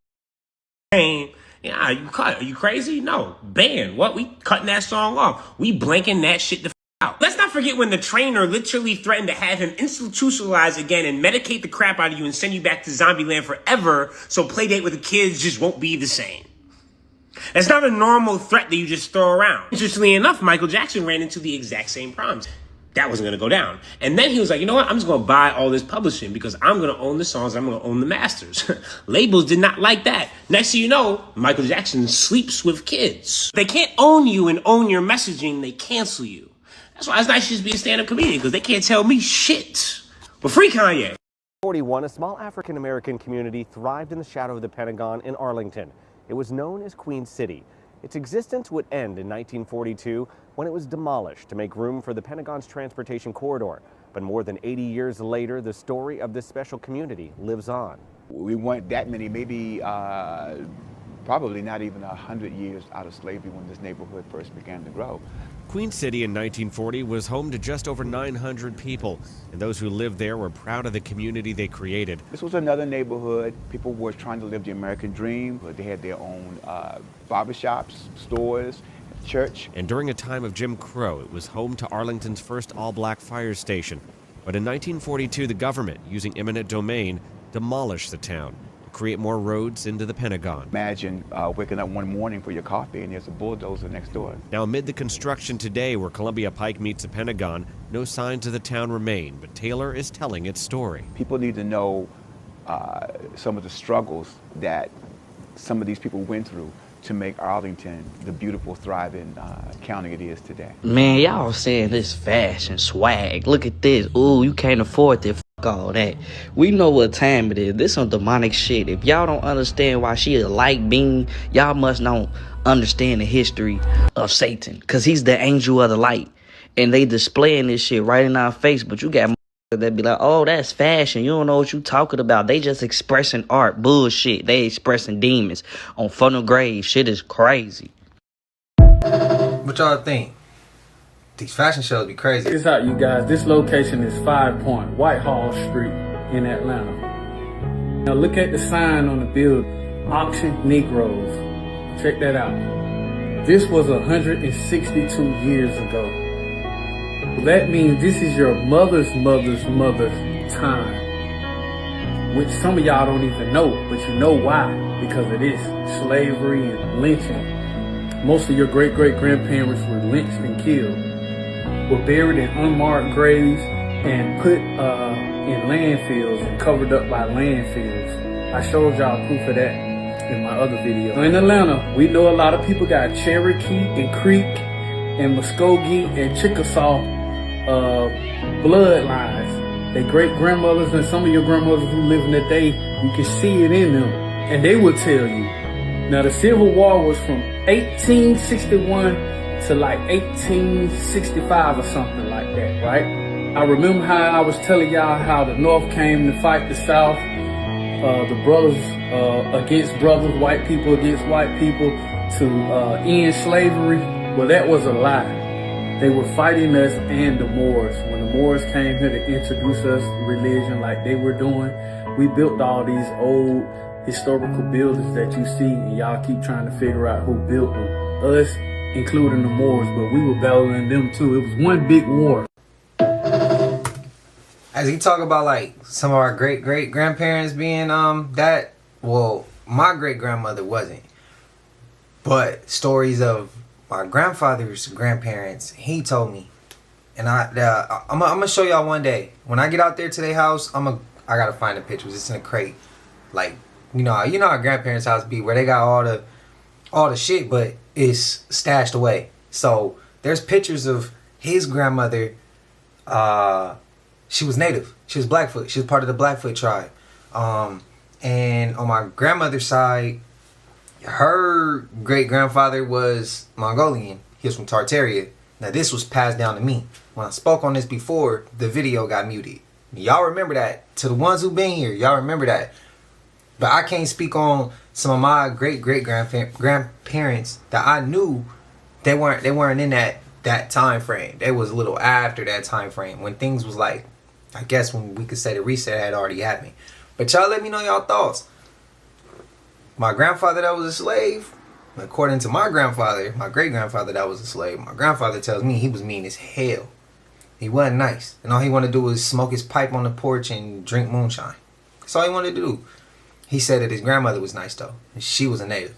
pain, yeah, are you crazy? No. Ban. What? We cutting that song off. We blanking that shit the out. Let's not forget when the trainer literally threatened to have him institutionalized again and medicate the crap out of you and send you back to zombie land forever so playdate with the kids just won't be the same. That's not a normal threat that you just throw around. Interestingly enough, Michael Jackson ran into the exact same problems. That wasn't going to go down. And then he was like, you know what? I'm just going to buy all this publishing because I'm going to own the songs. I'm going to own the masters. Labels did not like that. Next thing you know, Michael Jackson sleeps with kids. They can't own you and own your messaging. They cancel you. That's why it's nice to just be a stand-up comedian because they can't tell me shit. But free Kanye. 41, a small African-American community thrived in the shadow of the Pentagon in Arlington. It was known as Queen City. Its existence would end in 1942 when it was demolished to make room for the Pentagon's transportation corridor. But more than 80 years later, the story of this special community lives on. We weren't that many, maybe probably not even 100 years out of slavery when this neighborhood first began to grow. Queen City in 1940 was home to just over 900 people, and those who lived there were proud of the community they created. This was another neighborhood. People were trying to live the American dream. They had their own barbershops, stores, church. And during a time of Jim Crow, it was home to Arlington's first all-black fire station. But in 1942, the government, using eminent domain, demolished the town to create more roads into the Pentagon. Imagine waking up one morning for your coffee and there's a bulldozer next door. Now, amid the construction today where Columbia Pike meets the Pentagon, no signs of the town remain, but Taylor is telling its story. People need to know some of the struggles that some of these people went through to make Arlington the beautiful, thriving county it is today. Man, y'all saying this fashion swag. Look at this. Ooh, you can't afford this. Fuck all that. We know what time it is. This some demonic shit. If y'all don't understand why she a light being, y'all must not understand the history of Satan. Because he's the angel of the light. And they displaying this shit right in our face. But you got They'd be like, oh, that's fashion. You don't know what you talking about. They just expressing art. Bullshit. They expressing demons on funnel grave. Shit is crazy. What y'all think? These fashion shows be crazy. Check this out, you guys. This location is 5 Point, Whitehall Street in Atlanta. Now look at the sign on the building. Auction Negroes. Check that out. This was 162 years ago. That means this is your mother's mother's mother's time. Which some of y'all don't even know, but you know why. Because of this slavery and lynching. Most of your great-great-grandparents were lynched and killed. Were buried in unmarked graves and put in landfills and covered up by landfills. I showed y'all proof of that in my other video. In Atlanta, we know a lot of people got Cherokee and Creek and Muskogee and Chickasaw bloodlines. Their great-grandmothers and some of your grandmothers who live in today, you can see it in them. And they will tell you. Now, the Civil War was from 1861 to like 1865 or something like that, right? I remember how I was telling y'all how the North came to fight the South, the brothers against brothers, white people against white people to end slavery. Well, that was a lie. They were fighting us and the Moors. When the Moors came here to introduce us to religion like they were doing, we built all these old historical buildings that you see, and y'all keep trying to figure out who built them. Us, including the Moors, but we were battling them too. It was one big war. As he talk about like some of our great-great-grandparents being well, my great-grandmother wasn't. But stories of my grandfather's grandparents, he told me. And I'm gonna show y'all one day. When I get out there to their house, I gotta find the pictures. It's in a crate. Like, you know our grandparents' house be where they got all the shit, but it's stashed away. So there's pictures of his grandmother. She was native. She was Blackfoot. She was part of the Blackfoot tribe. And on my grandmother's side, her great-grandfather was Mongolian. He was from Tartaria. Now, this was passed down to me. When I spoke on this before, the video got muted. Y'all remember that. To the ones who been here, y'all remember that. But I can't speak on some of my great-great-grandparents that I knew. They weren't in that time frame. They was a little after that time frame when things was like, I guess when we could say the reset had already happened. But y'all let me know y'all thoughts. My grandfather that was a slave, according to my grandfather, my great-grandfather that was a slave, my grandfather tells me he was mean as hell. He wasn't nice. And all he wanted to do was smoke his pipe on the porch and drink moonshine. That's all he wanted to do. He said that his grandmother was nice though. And she was a native.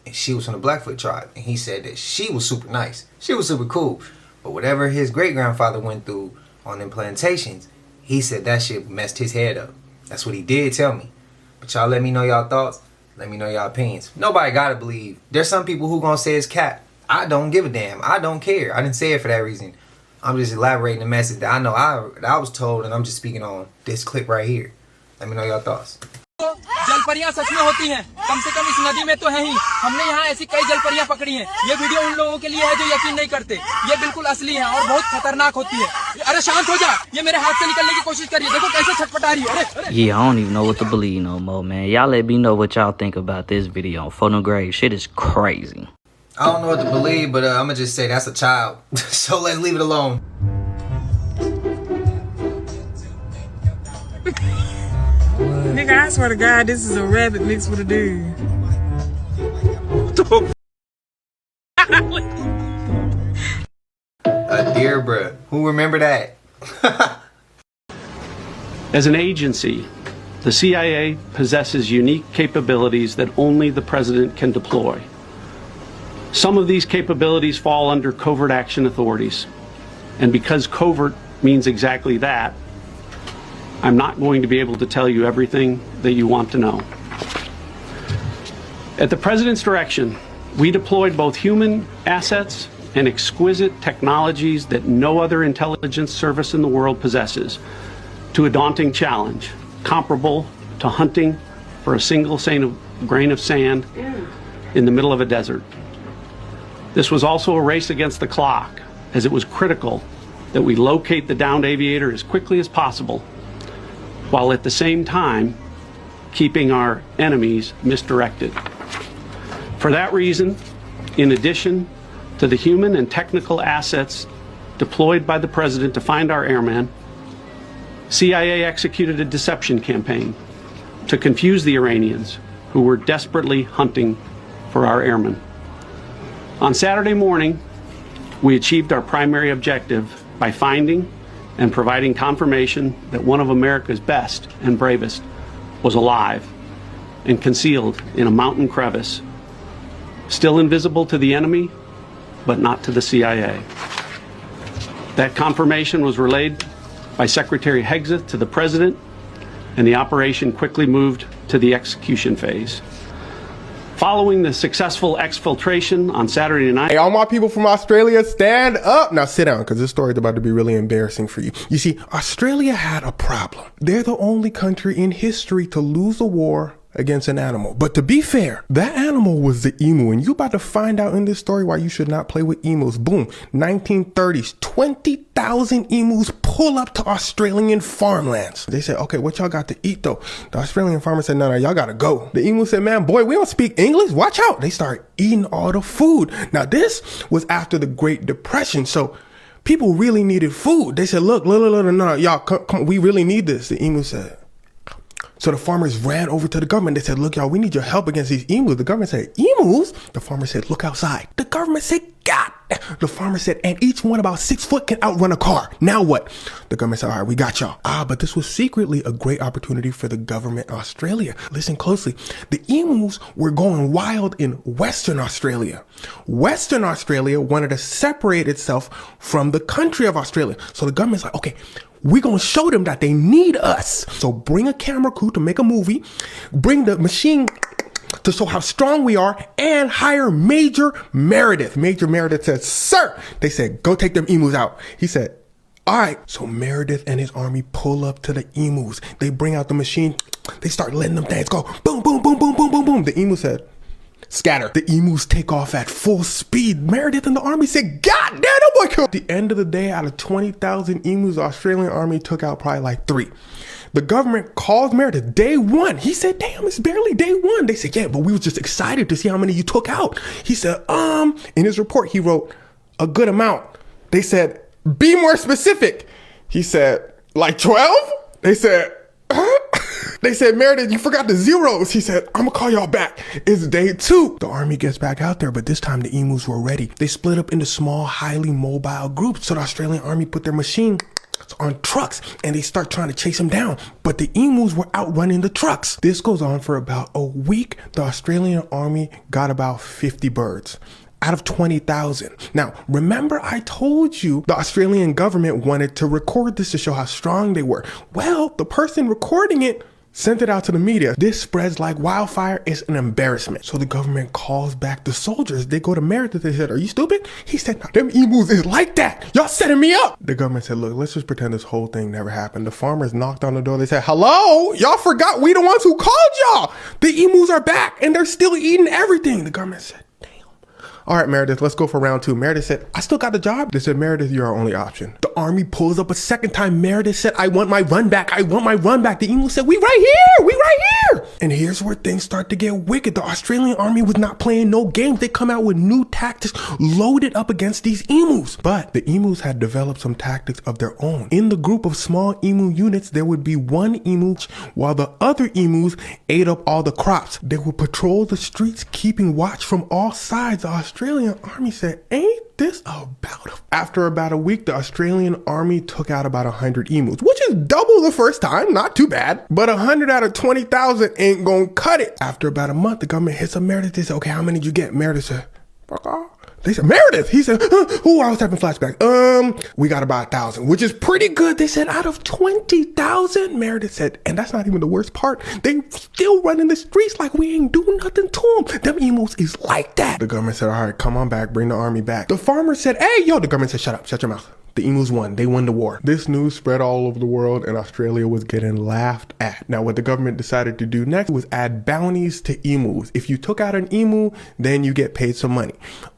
And she was from the Blackfoot tribe. And he said that she was super nice. She was super cool. But whatever his great-grandfather went through on them plantations, he said that shit messed his head up. That's what he did tell me. But y'all let me know y'all thoughts. Let me know y'all opinions. Nobody gotta believe. There's some people who gonna say it's cap. I don't give a damn. I don't care. I didn't say it for that reason. I'm just elaborating the message that I know that I was told, and I'm just speaking on this clip right here. Let me know your thoughts. जलपरियां सच में होती हैं, कम से कम इस नदी में तो है ही। हमने यहाँ ऐसी कई जलपरियां पकड़ी हैं। ये वीडियो उन लोगों के लिए है जो यकीन नहीं करते। ये बिल्कुल असली है और बहुत खतरनाक होती है। अरे शांत हो जा, ये मेरे हाथ से निकलने की कोशिश कर रही है। देखो कैसे छटपटा रही है। अरे Yeah, I don't even know what to believe no more, man. Y'all let me know what y'all think about this video. Phono grave shit is crazy. I don't know what to believe, but I'm gonna just say that's a child. So let's leave it alone. Nigga, I swear to God, this is a rabbit mixed with a dude. A deer, bruh. Who remember that? As an agency, the CIA possesses unique capabilities that only the president can deploy. Some of these capabilities fall under covert action authorities. And because covert means exactly that, I'm not going to be able to tell you everything that you want to know. At the president's direction, we deployed both human assets and exquisite technologies that no other intelligence service in the world possesses to a daunting challenge, comparable to hunting for a single grain of sand in the middle of a desert. This was also a race against the clock, as it was critical that we locate the downed aviator as quickly as possible, while at the same time keeping our enemies misdirected. For that reason, in addition to the human and technical assets deployed by the President to find our airman, CIA executed a deception campaign to confuse the Iranians who were desperately hunting for our airmen. On Saturday morning, we achieved our primary objective by finding and providing confirmation that one of America's best and bravest was alive and concealed in a mountain crevice, still invisible to the enemy, but not to the CIA. That confirmation was relayed by Secretary Hegseth to the President, and the operation quickly moved to the execution phase. Following the successful exfiltration on Saturday night. Hey, all my people from Australia, stand up. Now sit down, because this story is about to be really embarrassing for you. You see, Australia had a problem. They're the only country in history to lose a war against an animal. But to be fair, that animal was the emu, and you about to find out in this story why you should not play with emus. Boom, 1930s, 20,000 emus pull up to Australian farmlands. They said, okay, what y'all got to eat though? The Australian farmer said, no, y'all gotta go. The emu said, man, boy, we don't speak English, watch out. They start eating all the food. Now this was after the Great Depression, so people really needed food. They said, look, no, y'all, come, we really need this. The emu said. So the farmers ran over to the government. They said, look, y'all, we need your help against these emus. The government said, emus? The farmer said, look outside. The government said, God. The farmer said, and each one about 6 foot can outrun a car. Now what? The government said, all right, we got y'all. But this was secretly a great opportunity for the government of Australia. Listen closely. The emus were going wild in Western Australia. Western Australia wanted to separate itself from the country of Australia. So the government's like, okay, we're going to show them that they need us. So bring a camera crew to make a movie, bring the machine to show how strong we are, and hire Major Meredith. Major Meredith said, sir, they said, go take them emus out. He said, all right. So Meredith and his army pull up to the emus. They bring out the machine. They start letting them things go. Boom, boom, boom, boom, boom, boom, boom. The emu said, scatter. The emus take off at full speed. Meredith and the army said, God damn, that boy killed. At the end of the day, out of 20,000 emus, the Australian army took out probably like 3. The government called Meredith day 1. He said, damn, it's barely day 1. They said, yeah, but we was just excited to see how many you took out. He said, in his report, he wrote a good amount. They said, be more specific. He said, like 12? They said, They said, Meredith, you forgot the zeros. He said, I'm gonna call y'all back. It's day 2. The army gets back out there, but this time the emus were ready. They split up into small, highly mobile groups. So the Australian army put their machine on trucks and they start trying to chase them down. But the emus were outrunning the trucks. This goes on for about a week. The Australian army got about 50 birds out of 20,000. Now, remember I told you the Australian government wanted to record this to show how strong they were. Well, the person recording it sent it out to the media. This spreads like wildfire. It's an embarrassment. So the government calls back the soldiers. They go to Meredith. They said, are you stupid? He said, no, them emus is like that. Y'all setting me up. The government said, look, let's just pretend this whole thing never happened. The farmers knocked on the door. They said, hello? Y'all forgot we the ones who called y'all. The emus are back and they're still eating everything. The government said, all right, Meredith, let's go for round 2. Meredith said, I still got the job. They said, Meredith, you're our only option. The army pulls up a second time. Meredith said, I want my run back. I want my run back. The emu said, we right here. We right here. And here's where things start to get wicked. The Australian army was not playing no games. They come out with new tactics loaded up against these emus. But the emus had developed some tactics of their own. In the group of small emu units, there would be one emu while the other emus ate up all the crops. They would patrol the streets, keeping watch from all sides. The Australian army said, ain't this about? After about a week, the Australian army took out about 100 emus, which is double the first time, not too bad. But 100 out of 20,000 ain't gonna cut it. After about a month, the government hits up Meredith. They said, okay, how many did you get? Meredith said, fuck off. They said, Meredith. He said, oh, I was having flashbacks. We got about 1,000, which is pretty good. They said out of 20,000. Meredith said, and that's not even the worst part. They still running the streets like we ain't doing nothing to them. Them emus is like that. The government said, all right, come on back. Bring the army back. The farmer said, hey, yo. The government said, shut up. Shut your mouth. The emus won. They won the war. This news spread all over the world and Australia was getting laughed at. Now what the government decided to do next was add bounties to emus. If you took out an emu, then you get paid some money.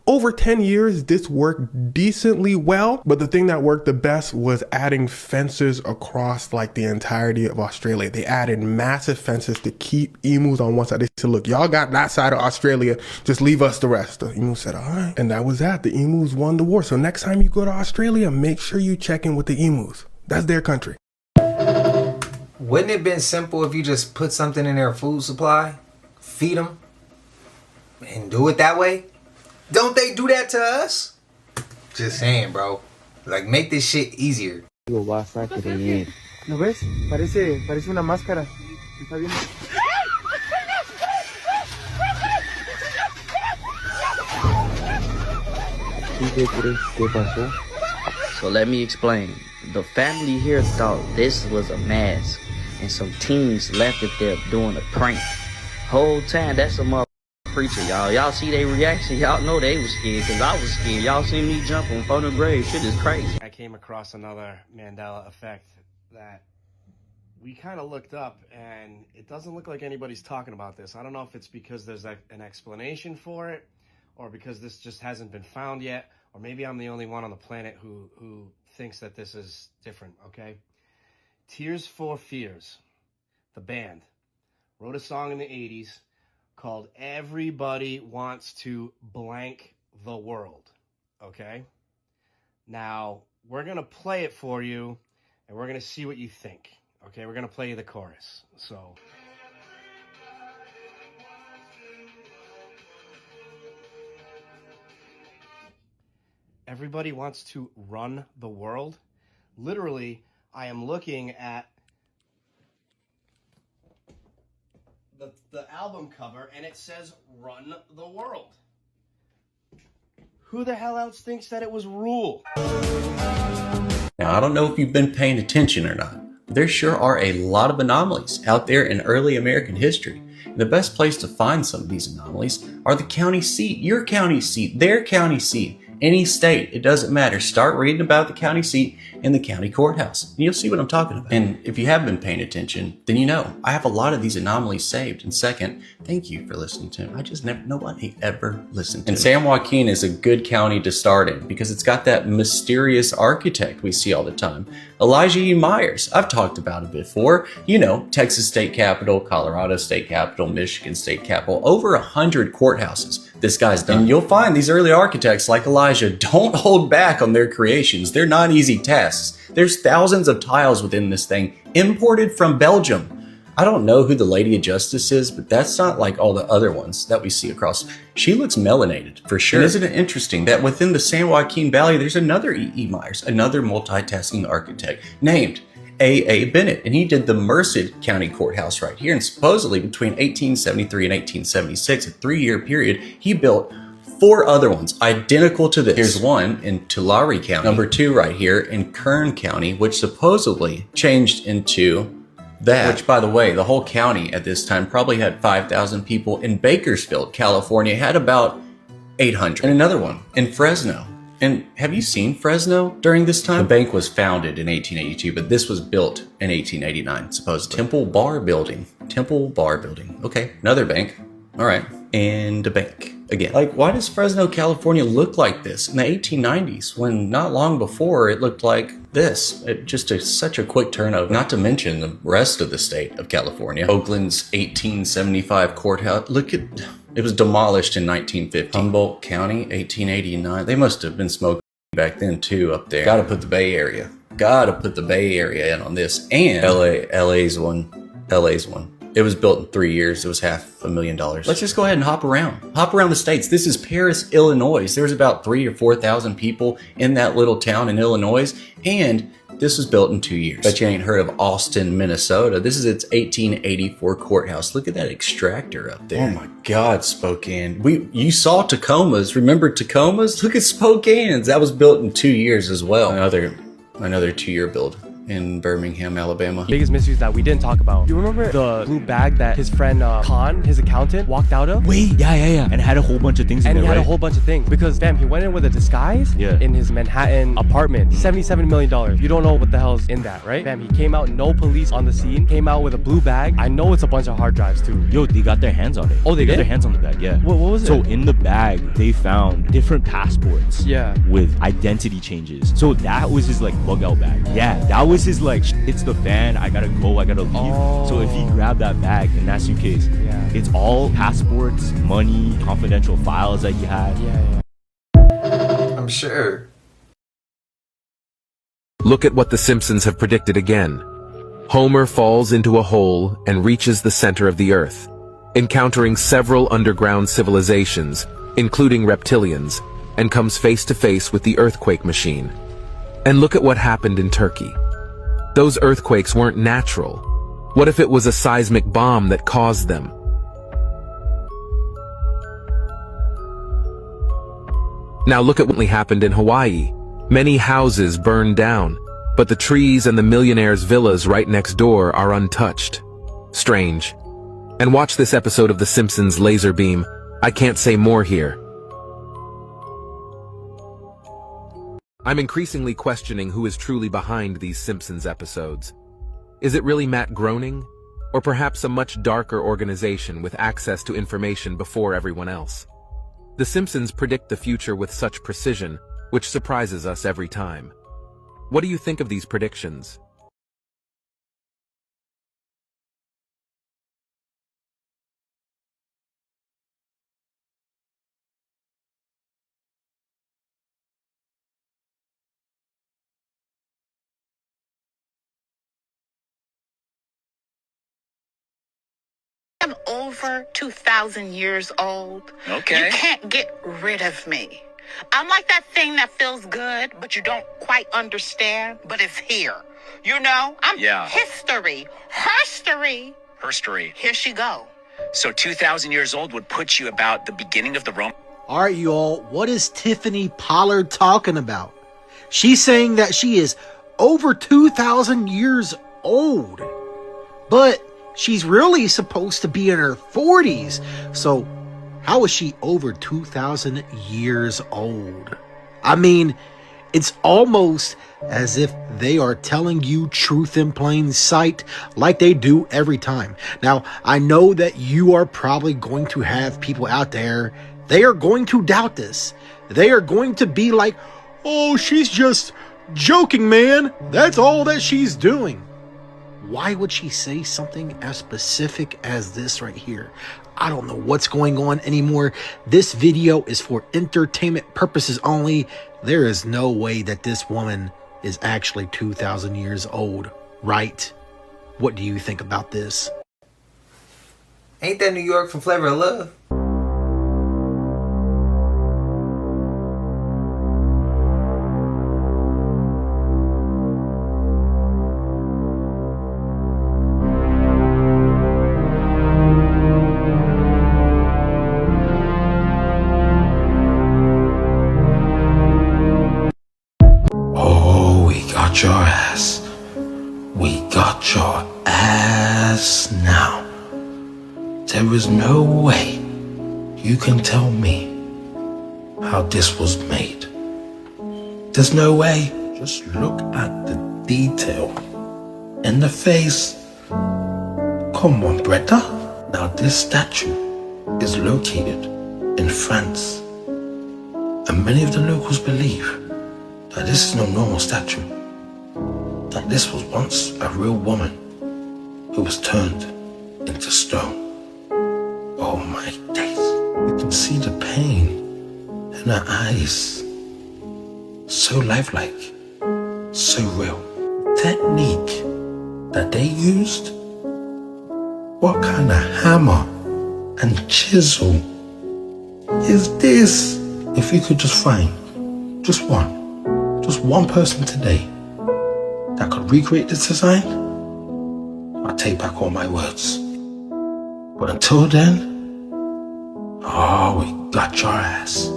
Over 10 years, this worked decently well, but the thing that worked the best was adding fences across like the entirety of Australia. They added massive fences to keep emus on one side. They said, look, y'all got that side of Australia, just leave us the rest. The emu said, all right. And that was that. The emus won the war. So next time you go to Australia, make sure you check in with the emus. That's their country. Wouldn't it have been simple if you just put something in their food supply, feed them, and do it that way? Don't they do that to us? Just saying, bro. Like, make this shit easier. ¿Lo ves? Parece una máscara. ¿Está viendo? So let me explain. The family here thought this was a mask, and some teens left it there doing a prank. Whole time, that's a mother preacher, y'all. Y'all see their reaction? Y'all know they was scared, because I was scared. Y'all seen me jump on phone and grave. Shit is crazy. I came across another Mandela effect that we kind of looked up, and it doesn't look like anybody's talking about this. I don't know if it's because there's an explanation for it, or because this just hasn't been found yet, or maybe I'm the only one on the planet who thinks that this is different, okay? Tears for Fears, the band, wrote a song in the 80s called Everybody Wants to Blank the World, okay? Now, we're going to play it for you, and we're going to see what you think, okay? We're going to play you the chorus, so... Everybody wants to run the world. Literally, I am looking at the album cover, and it says Run the World. Who the hell else thinks that it was Rule? Now, I don't know if you've been paying attention or not, but there sure are a lot of anomalies out there in early American history. And the best place to find some of these anomalies are the county seat, your county seat, their county seat. Any state, it doesn't matter. Start reading about the county seat and the county courthouse, and you'll see what I'm talking about. And if you have been paying attention, then you know I have a lot of these anomalies saved. And second, thank you for listening to them. Nobody ever listened to them. And San Joaquin is a good county to start in because it's got that mysterious architect we see all the time. Elijah E. Myers, I've talked about it before. You know, Texas State Capitol, Colorado State Capitol, Michigan State Capitol, over 100 courthouses this guy's done. And you'll find these early architects like Elijah don't hold back on their creations. They're not easy tasks. There's thousands of tiles within this thing, imported from Belgium. I don't know who the Lady of Justice is, but that's not like all the other ones that we see across. She looks melanated, for sure. And isn't it interesting that within the San Joaquin Valley, there's another E.E. Myers, another multitasking architect named A.A. Bennett, and he did the Merced County Courthouse right here. And supposedly between 1873 and 1876, a 3-year period, he built 4 other ones identical to this. Here's one in Tulare County, number 2 right here in Kern County, which supposedly changed into that. Which, by the way, the whole county at this time probably had 5,000 people. In Bakersfield, California, had about 800. And another one in Fresno. And have you seen Fresno during this time? The bank was founded in 1882, but this was built in 1889, supposedly. Temple Bar Building. Temple Bar Building. Okay, another bank. All right. And a bank again. Like, why does Fresno, California look like this in the 1890s when not long before it looked like this? Such a quick turnover. Not to mention the rest of the state of California. Oakland's 1875 courthouse. Look at... It was demolished in 1950. Humboldt County, 1889. They must have been smoking back then too up there. Gotta put the Bay Area. Gotta put the Bay Area in on this. And LA's one. It was built in 3 years. It was $500,000. Let's just go ahead and hop around. Hop around the states. This is Paris, Illinois. There's about 3,000 or 4,000 people in that little town in Illinois. And this was built in 2 years. Bet you ain't heard of Austin, Minnesota. This is its 1884 courthouse. Look at that extractor up there. Oh my God, Spokane. You saw Tacomas. Remember Tacomas? Look at Spokane's. That was built in 2 years as well. Another 2-year build. in Birmingham, Alabama. Biggest mysteries that we didn't talk about. You remember the blue bag that his friend Khan, his accountant, walked out of? Wait, yeah. And it had a whole bunch of things in and there, he had right? a whole bunch of things because, fam, he went in with a disguise in his Manhattan apartment. $77 million. You don't know what the hell's in that, right? Fam, he came out, no police on the scene, came out with a blue bag. I know it's a bunch of hard drives too. Yo, they got their hands on it. Oh, they got did? their hands on the bag, yeah. What was it? So in the bag, they found different passports with identity changes. So that was his like bug out bag. Yeah, that was his like, it's the fan, I gotta go, I gotta leave. Oh. So if he grabbed that bag in that suitcase, it's all passports, money, confidential files that he had. I'm sure. Look at what the Simpsons have predicted again. Homer falls into a hole and reaches the center of the Earth, encountering several underground civilizations, including reptilians, and comes face to face with the earthquake machine. And look at what happened in Turkey. Those earthquakes weren't natural. What if it was a seismic bomb that caused them? Now look at what happened in Hawaii. Many houses burned down, but the trees and the millionaires' villas right next door are untouched. Strange. And watch this episode of The Simpsons Laser Beam. I can't say more here. I'm increasingly questioning who is truly behind these Simpsons episodes. Is it really Matt Groening? Or perhaps a much darker organization with access to information before everyone else? The Simpsons predict the future with such precision, which surprises us every time. What do you think of these predictions? I'm over 2,000 years old. Okay. You can't get rid of me. I'm like that thing that feels good, but you don't quite understand, but it's here. You know? I'm history. Herstory. Herstory. Here she go. So 2,000 years old would put you about the beginning of the Roman. All right, you all, what is Tiffany Pollard talking about? She's saying that she is over 2,000 years old, but she's really supposed to be in her 40s. So how is she over 2,000 years old? I mean, it's almost as if they are telling you truth in plain sight like they do every time. Now, I know that you are probably going to have people out there, they are going to doubt this. They are going to be like, oh, she's just joking, man. That's all that she's doing. Why would she say something as specific as this right here? I don't know what's going on anymore. This video is for entertainment purposes only. There is no way that this woman is actually 2,000 years old, right? What do you think about this? Ain't that New York from Flavor of Love? Your ass. We got your ass now. There is no way you can tell me how this was made. There's no way. Just look at the detail in the face. Come on, brother. Now this statue is located in France, and many of the locals believe that this is no normal statue. That this was once a real woman who was turned into stone. Oh my days. You can see the pain in her eyes. So lifelike, so real. Technique that they used? What kind of hammer and chisel is this? If you could just find just one person today that could recreate this design, I'll take back all my words. But until then, oh, we got your ass.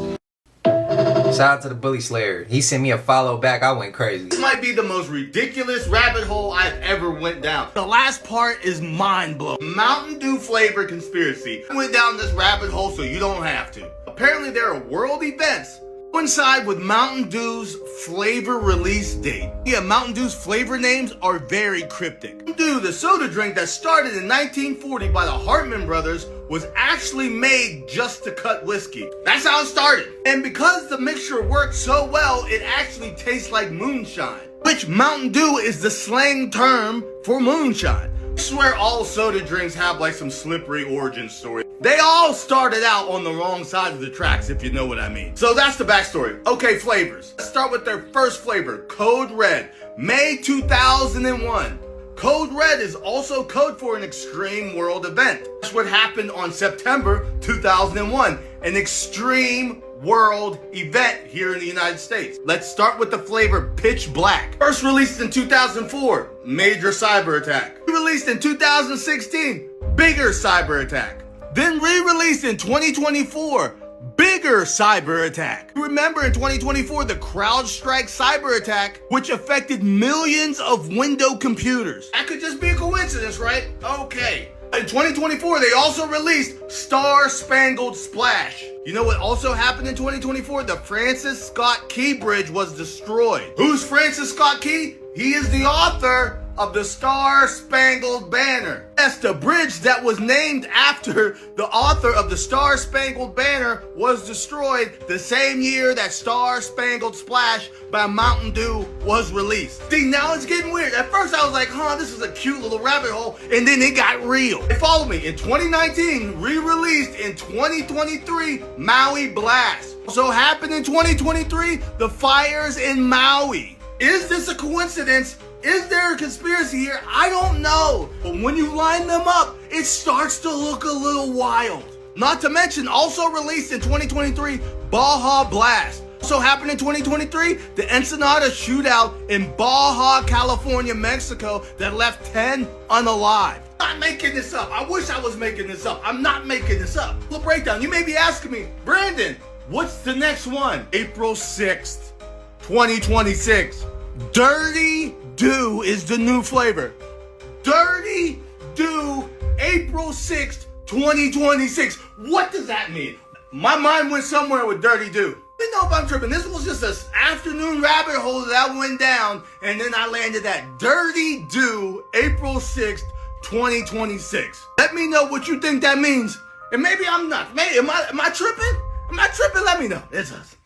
Shout out to the Bully Slayer. He sent me a follow back. I went crazy. This might be the most ridiculous rabbit hole I've ever went down. The last part is mind-blowing. Mountain Dew flavor conspiracy. I went down this rabbit hole so you don't have to. Apparently there are world events coincide with Mountain Dew's flavor release date. Yeah, Mountain Dew's flavor names are very cryptic. Mountain Dew, the soda drink that started in 1940 by the Hartman brothers, was actually made just to cut whiskey. That's how it started. And because the mixture worked so well, it actually tastes like moonshine, which Mountain Dew is the slang term for moonshine. I swear all soda drinks have like some slippery origin story. They all started out on the wrong side of the tracks, if you know what I mean. So that's the backstory. Okay, flavors. Let's start with their first flavor, Code Red, May 2001. Code Red is also code for an extreme world event. That's what happened on September 2001, an extreme world event here in the United States. Let's start with the flavor Pitch Black. First released in 2004, major cyber attack. Released in 2016, bigger cyber attack. Then re-released in 2024, bigger cyber attack. Remember in 2024, the CrowdStrike cyber attack, which affected millions of Windows computers. That could just be a coincidence, right? Okay. In 2024, they also released Star Spangled Splash. You know what also happened in 2024? The Francis Scott Key Bridge was destroyed. Who's Francis Scott Key? He is the author of the Star Spangled Banner. Yes, the bridge that was named after the author of the Star Spangled Banner was destroyed the same year that Star Spangled Splash by Mountain Dew was released. See, now it's getting weird. At first I was like, this is a cute little rabbit hole, and then it got real. Follow me. In 2019, re-released in 2023, Maui Blast. Also happened in 2023, the fires in Maui. Is this a coincidence? Is there a conspiracy here? I don't know. But when you line them up, it starts to look a little wild. Not to mention, also released in 2023, Baja Blast. Also happened in 2023, the Ensenada shootout in Baja, California, Mexico that left 10 unalived. I'm not making this up. I wish I was making this up. I'm not making this up. Little breakdown. You may be asking me, Brandon, what's the next one? April 6th, 2026. Dirty Dew is the new flavor. Dirty Dew, April 6th, 2026. What does that mean? My mind went somewhere with Dirty Dew. I don't know if I'm tripping. This was just an afternoon rabbit hole that I went down, and then I landed at Dirty Dew, April 6th, 2026. Let me know what you think that means. And maybe I'm not. Am I tripping? Am I tripping? Let me know. It's us.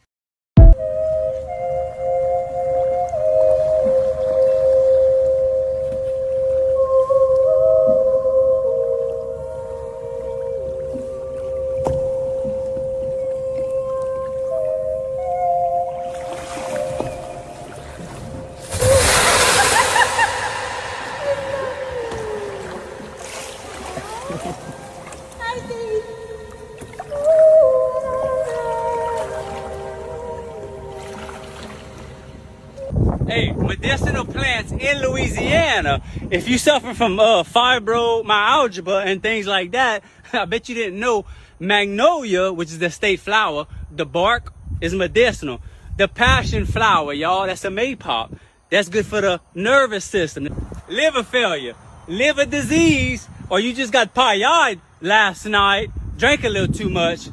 Hey, medicinal plants in Louisiana. If you suffer from fibromyalgia and things like that, I bet you didn't know magnolia, which is the state flower, the bark is medicinal. The passion flower, y'all, that's a maypop. That's good for the nervous system. Liver failure, liver disease, or you just got pie-eyed last night, drank a little too much.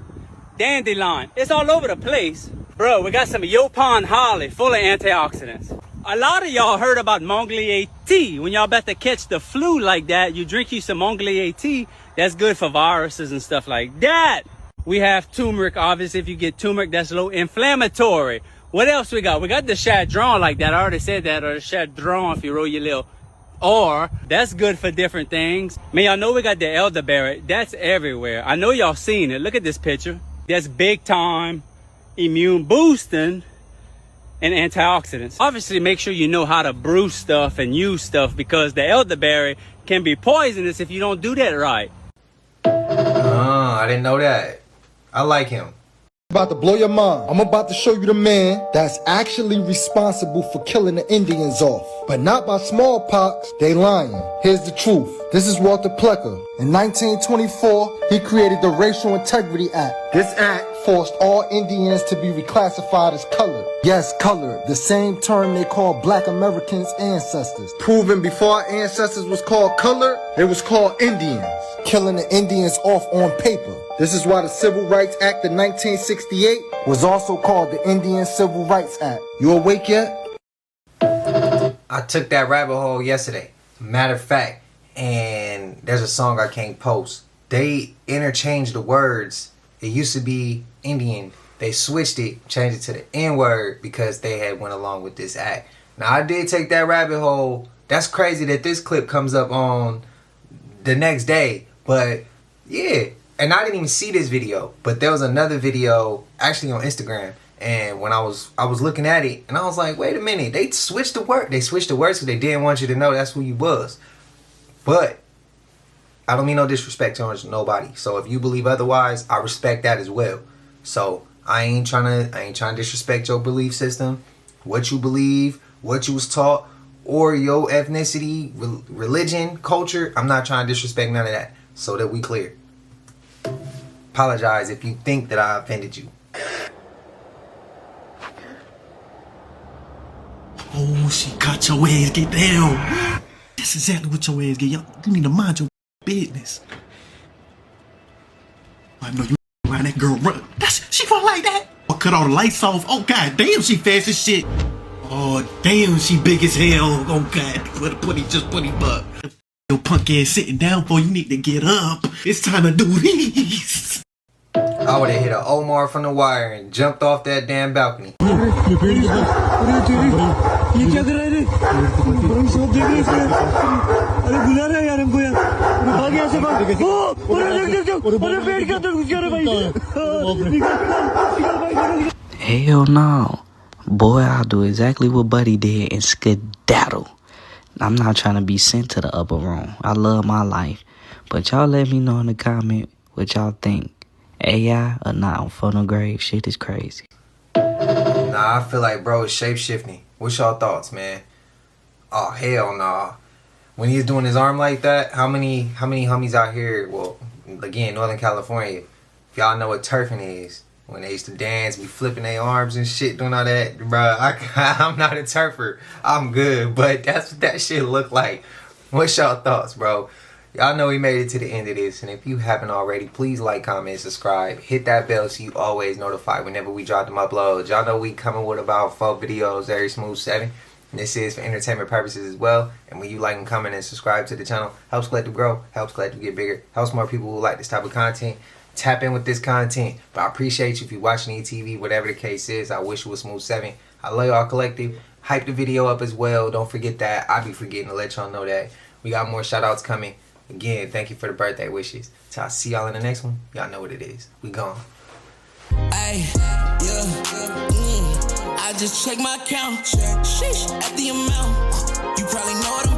Dandelion, it's all over the place. Bro, we got some Yopon Holly full of antioxidants. A lot of y'all heard about Mongolier tea. When y'all about to catch the flu like that, you drink you some Mongolier tea. That's good for viruses and stuff like that. We have turmeric, obviously. If you get turmeric, that's low inflammatory. What else we got? We got the chadron like that. I already said that. Or the chadron if you roll your little R. That's good for different things. Man, y'all know we got the elderberry. That's everywhere. I know y'all seen it. Look at this picture. That's big time immune boosting and antioxidants. Obviously, make sure you know how to brew stuff and use stuff, because the elderberry can be poisonous if you don't do that right. I didn't know that. I like him. About to blow your mind. I'm about to show you the man that's actually responsible for killing the Indians off. But not by smallpox, they lying. Here's the truth. This is Walter Plecker. In 1924, he created the Racial Integrity Act. This act forced all Indians to be reclassified as colored. Yes, colored, the same term they call black Americans ancestors. Proven before our ancestors was called colored, it was called Indians. Killing the Indians off on paper. This is why the Civil Rights Act of 1968 was also called the Indian Civil Rights Act. You awake yet? I took that rabbit hole yesterday. Matter of fact, and there's a song I can't post. They interchanged the words. It used to be Indian. They switched it, changed it to the N-word because they had went along with this act. Now, I did take that rabbit hole. That's crazy that this clip comes up on the next day. But, yeah. And I didn't even see this video. But there was another video actually on Instagram. And when I was looking at it, and I was like, wait a minute. They switched the word. They switched the words because they didn't want you to know that's who you was. But I don't mean no disrespect to nobody. So if you believe otherwise, I respect that as well. So I ain't trying to disrespect your belief system, what you believe, what you was taught, or your ethnicity, religion, culture. I'm not trying to disrespect none of that. So that we clear. Apologize if you think that I offended you. Oh, she cut your ass, get down. That's exactly what your ass get. You need to mind your business. I know you around that girl run. She run like that. I cut all the lights off. Oh, god damn, she fast as shit. Oh, damn, she big as hell. Oh, god, put him up. Your punk ass sitting down for you need to get up. It's time to do this. I would have hit a Omar from the wire and jumped off that damn balcony. Hell no. Boy, I'll do exactly what Buddy did and skedaddle. I'm not trying to be sent to the upper room. I love my life. But y'all let me know in the comment what y'all think. AI or not on phono grave, shit is crazy. Nah, I feel like bro is shape-shifting. What's y'all thoughts, man? Oh, hell nah. When he was doing his arm like that, how many homies out here, well, again, Northern California, if y'all know what turfing is, when they used to dance, be flipping their arms and shit, doing all that, bruh, I'm not a turfer. I'm good, but that's what that shit look like. What's y'all thoughts, bro? Y'all know we made it to the end of this, and if you haven't already, please like, comment, subscribe, hit that bell so you always notified whenever we drop them uploads. Y'all know we coming with about 4 videos every smooth 7. And this is for entertainment purposes as well. And when you like and comment and subscribe to the channel, helps Collective grow, helps Collective get bigger, helps more people who like this type of content tap in with this content. But I appreciate you if you're watching ETV, whatever the case is. I wish it was smooth 7. I love y'all Collective. Hype the video up as well. Don't forget that. I be forgetting to let y'all know that. We got more shout outs coming. Again, thank you for the birthday wishes. Till I see y'all in the next one. Y'all know what it is. We gone. Ay, yeah, I just check my account. Sheesh, at the amount. You probably know what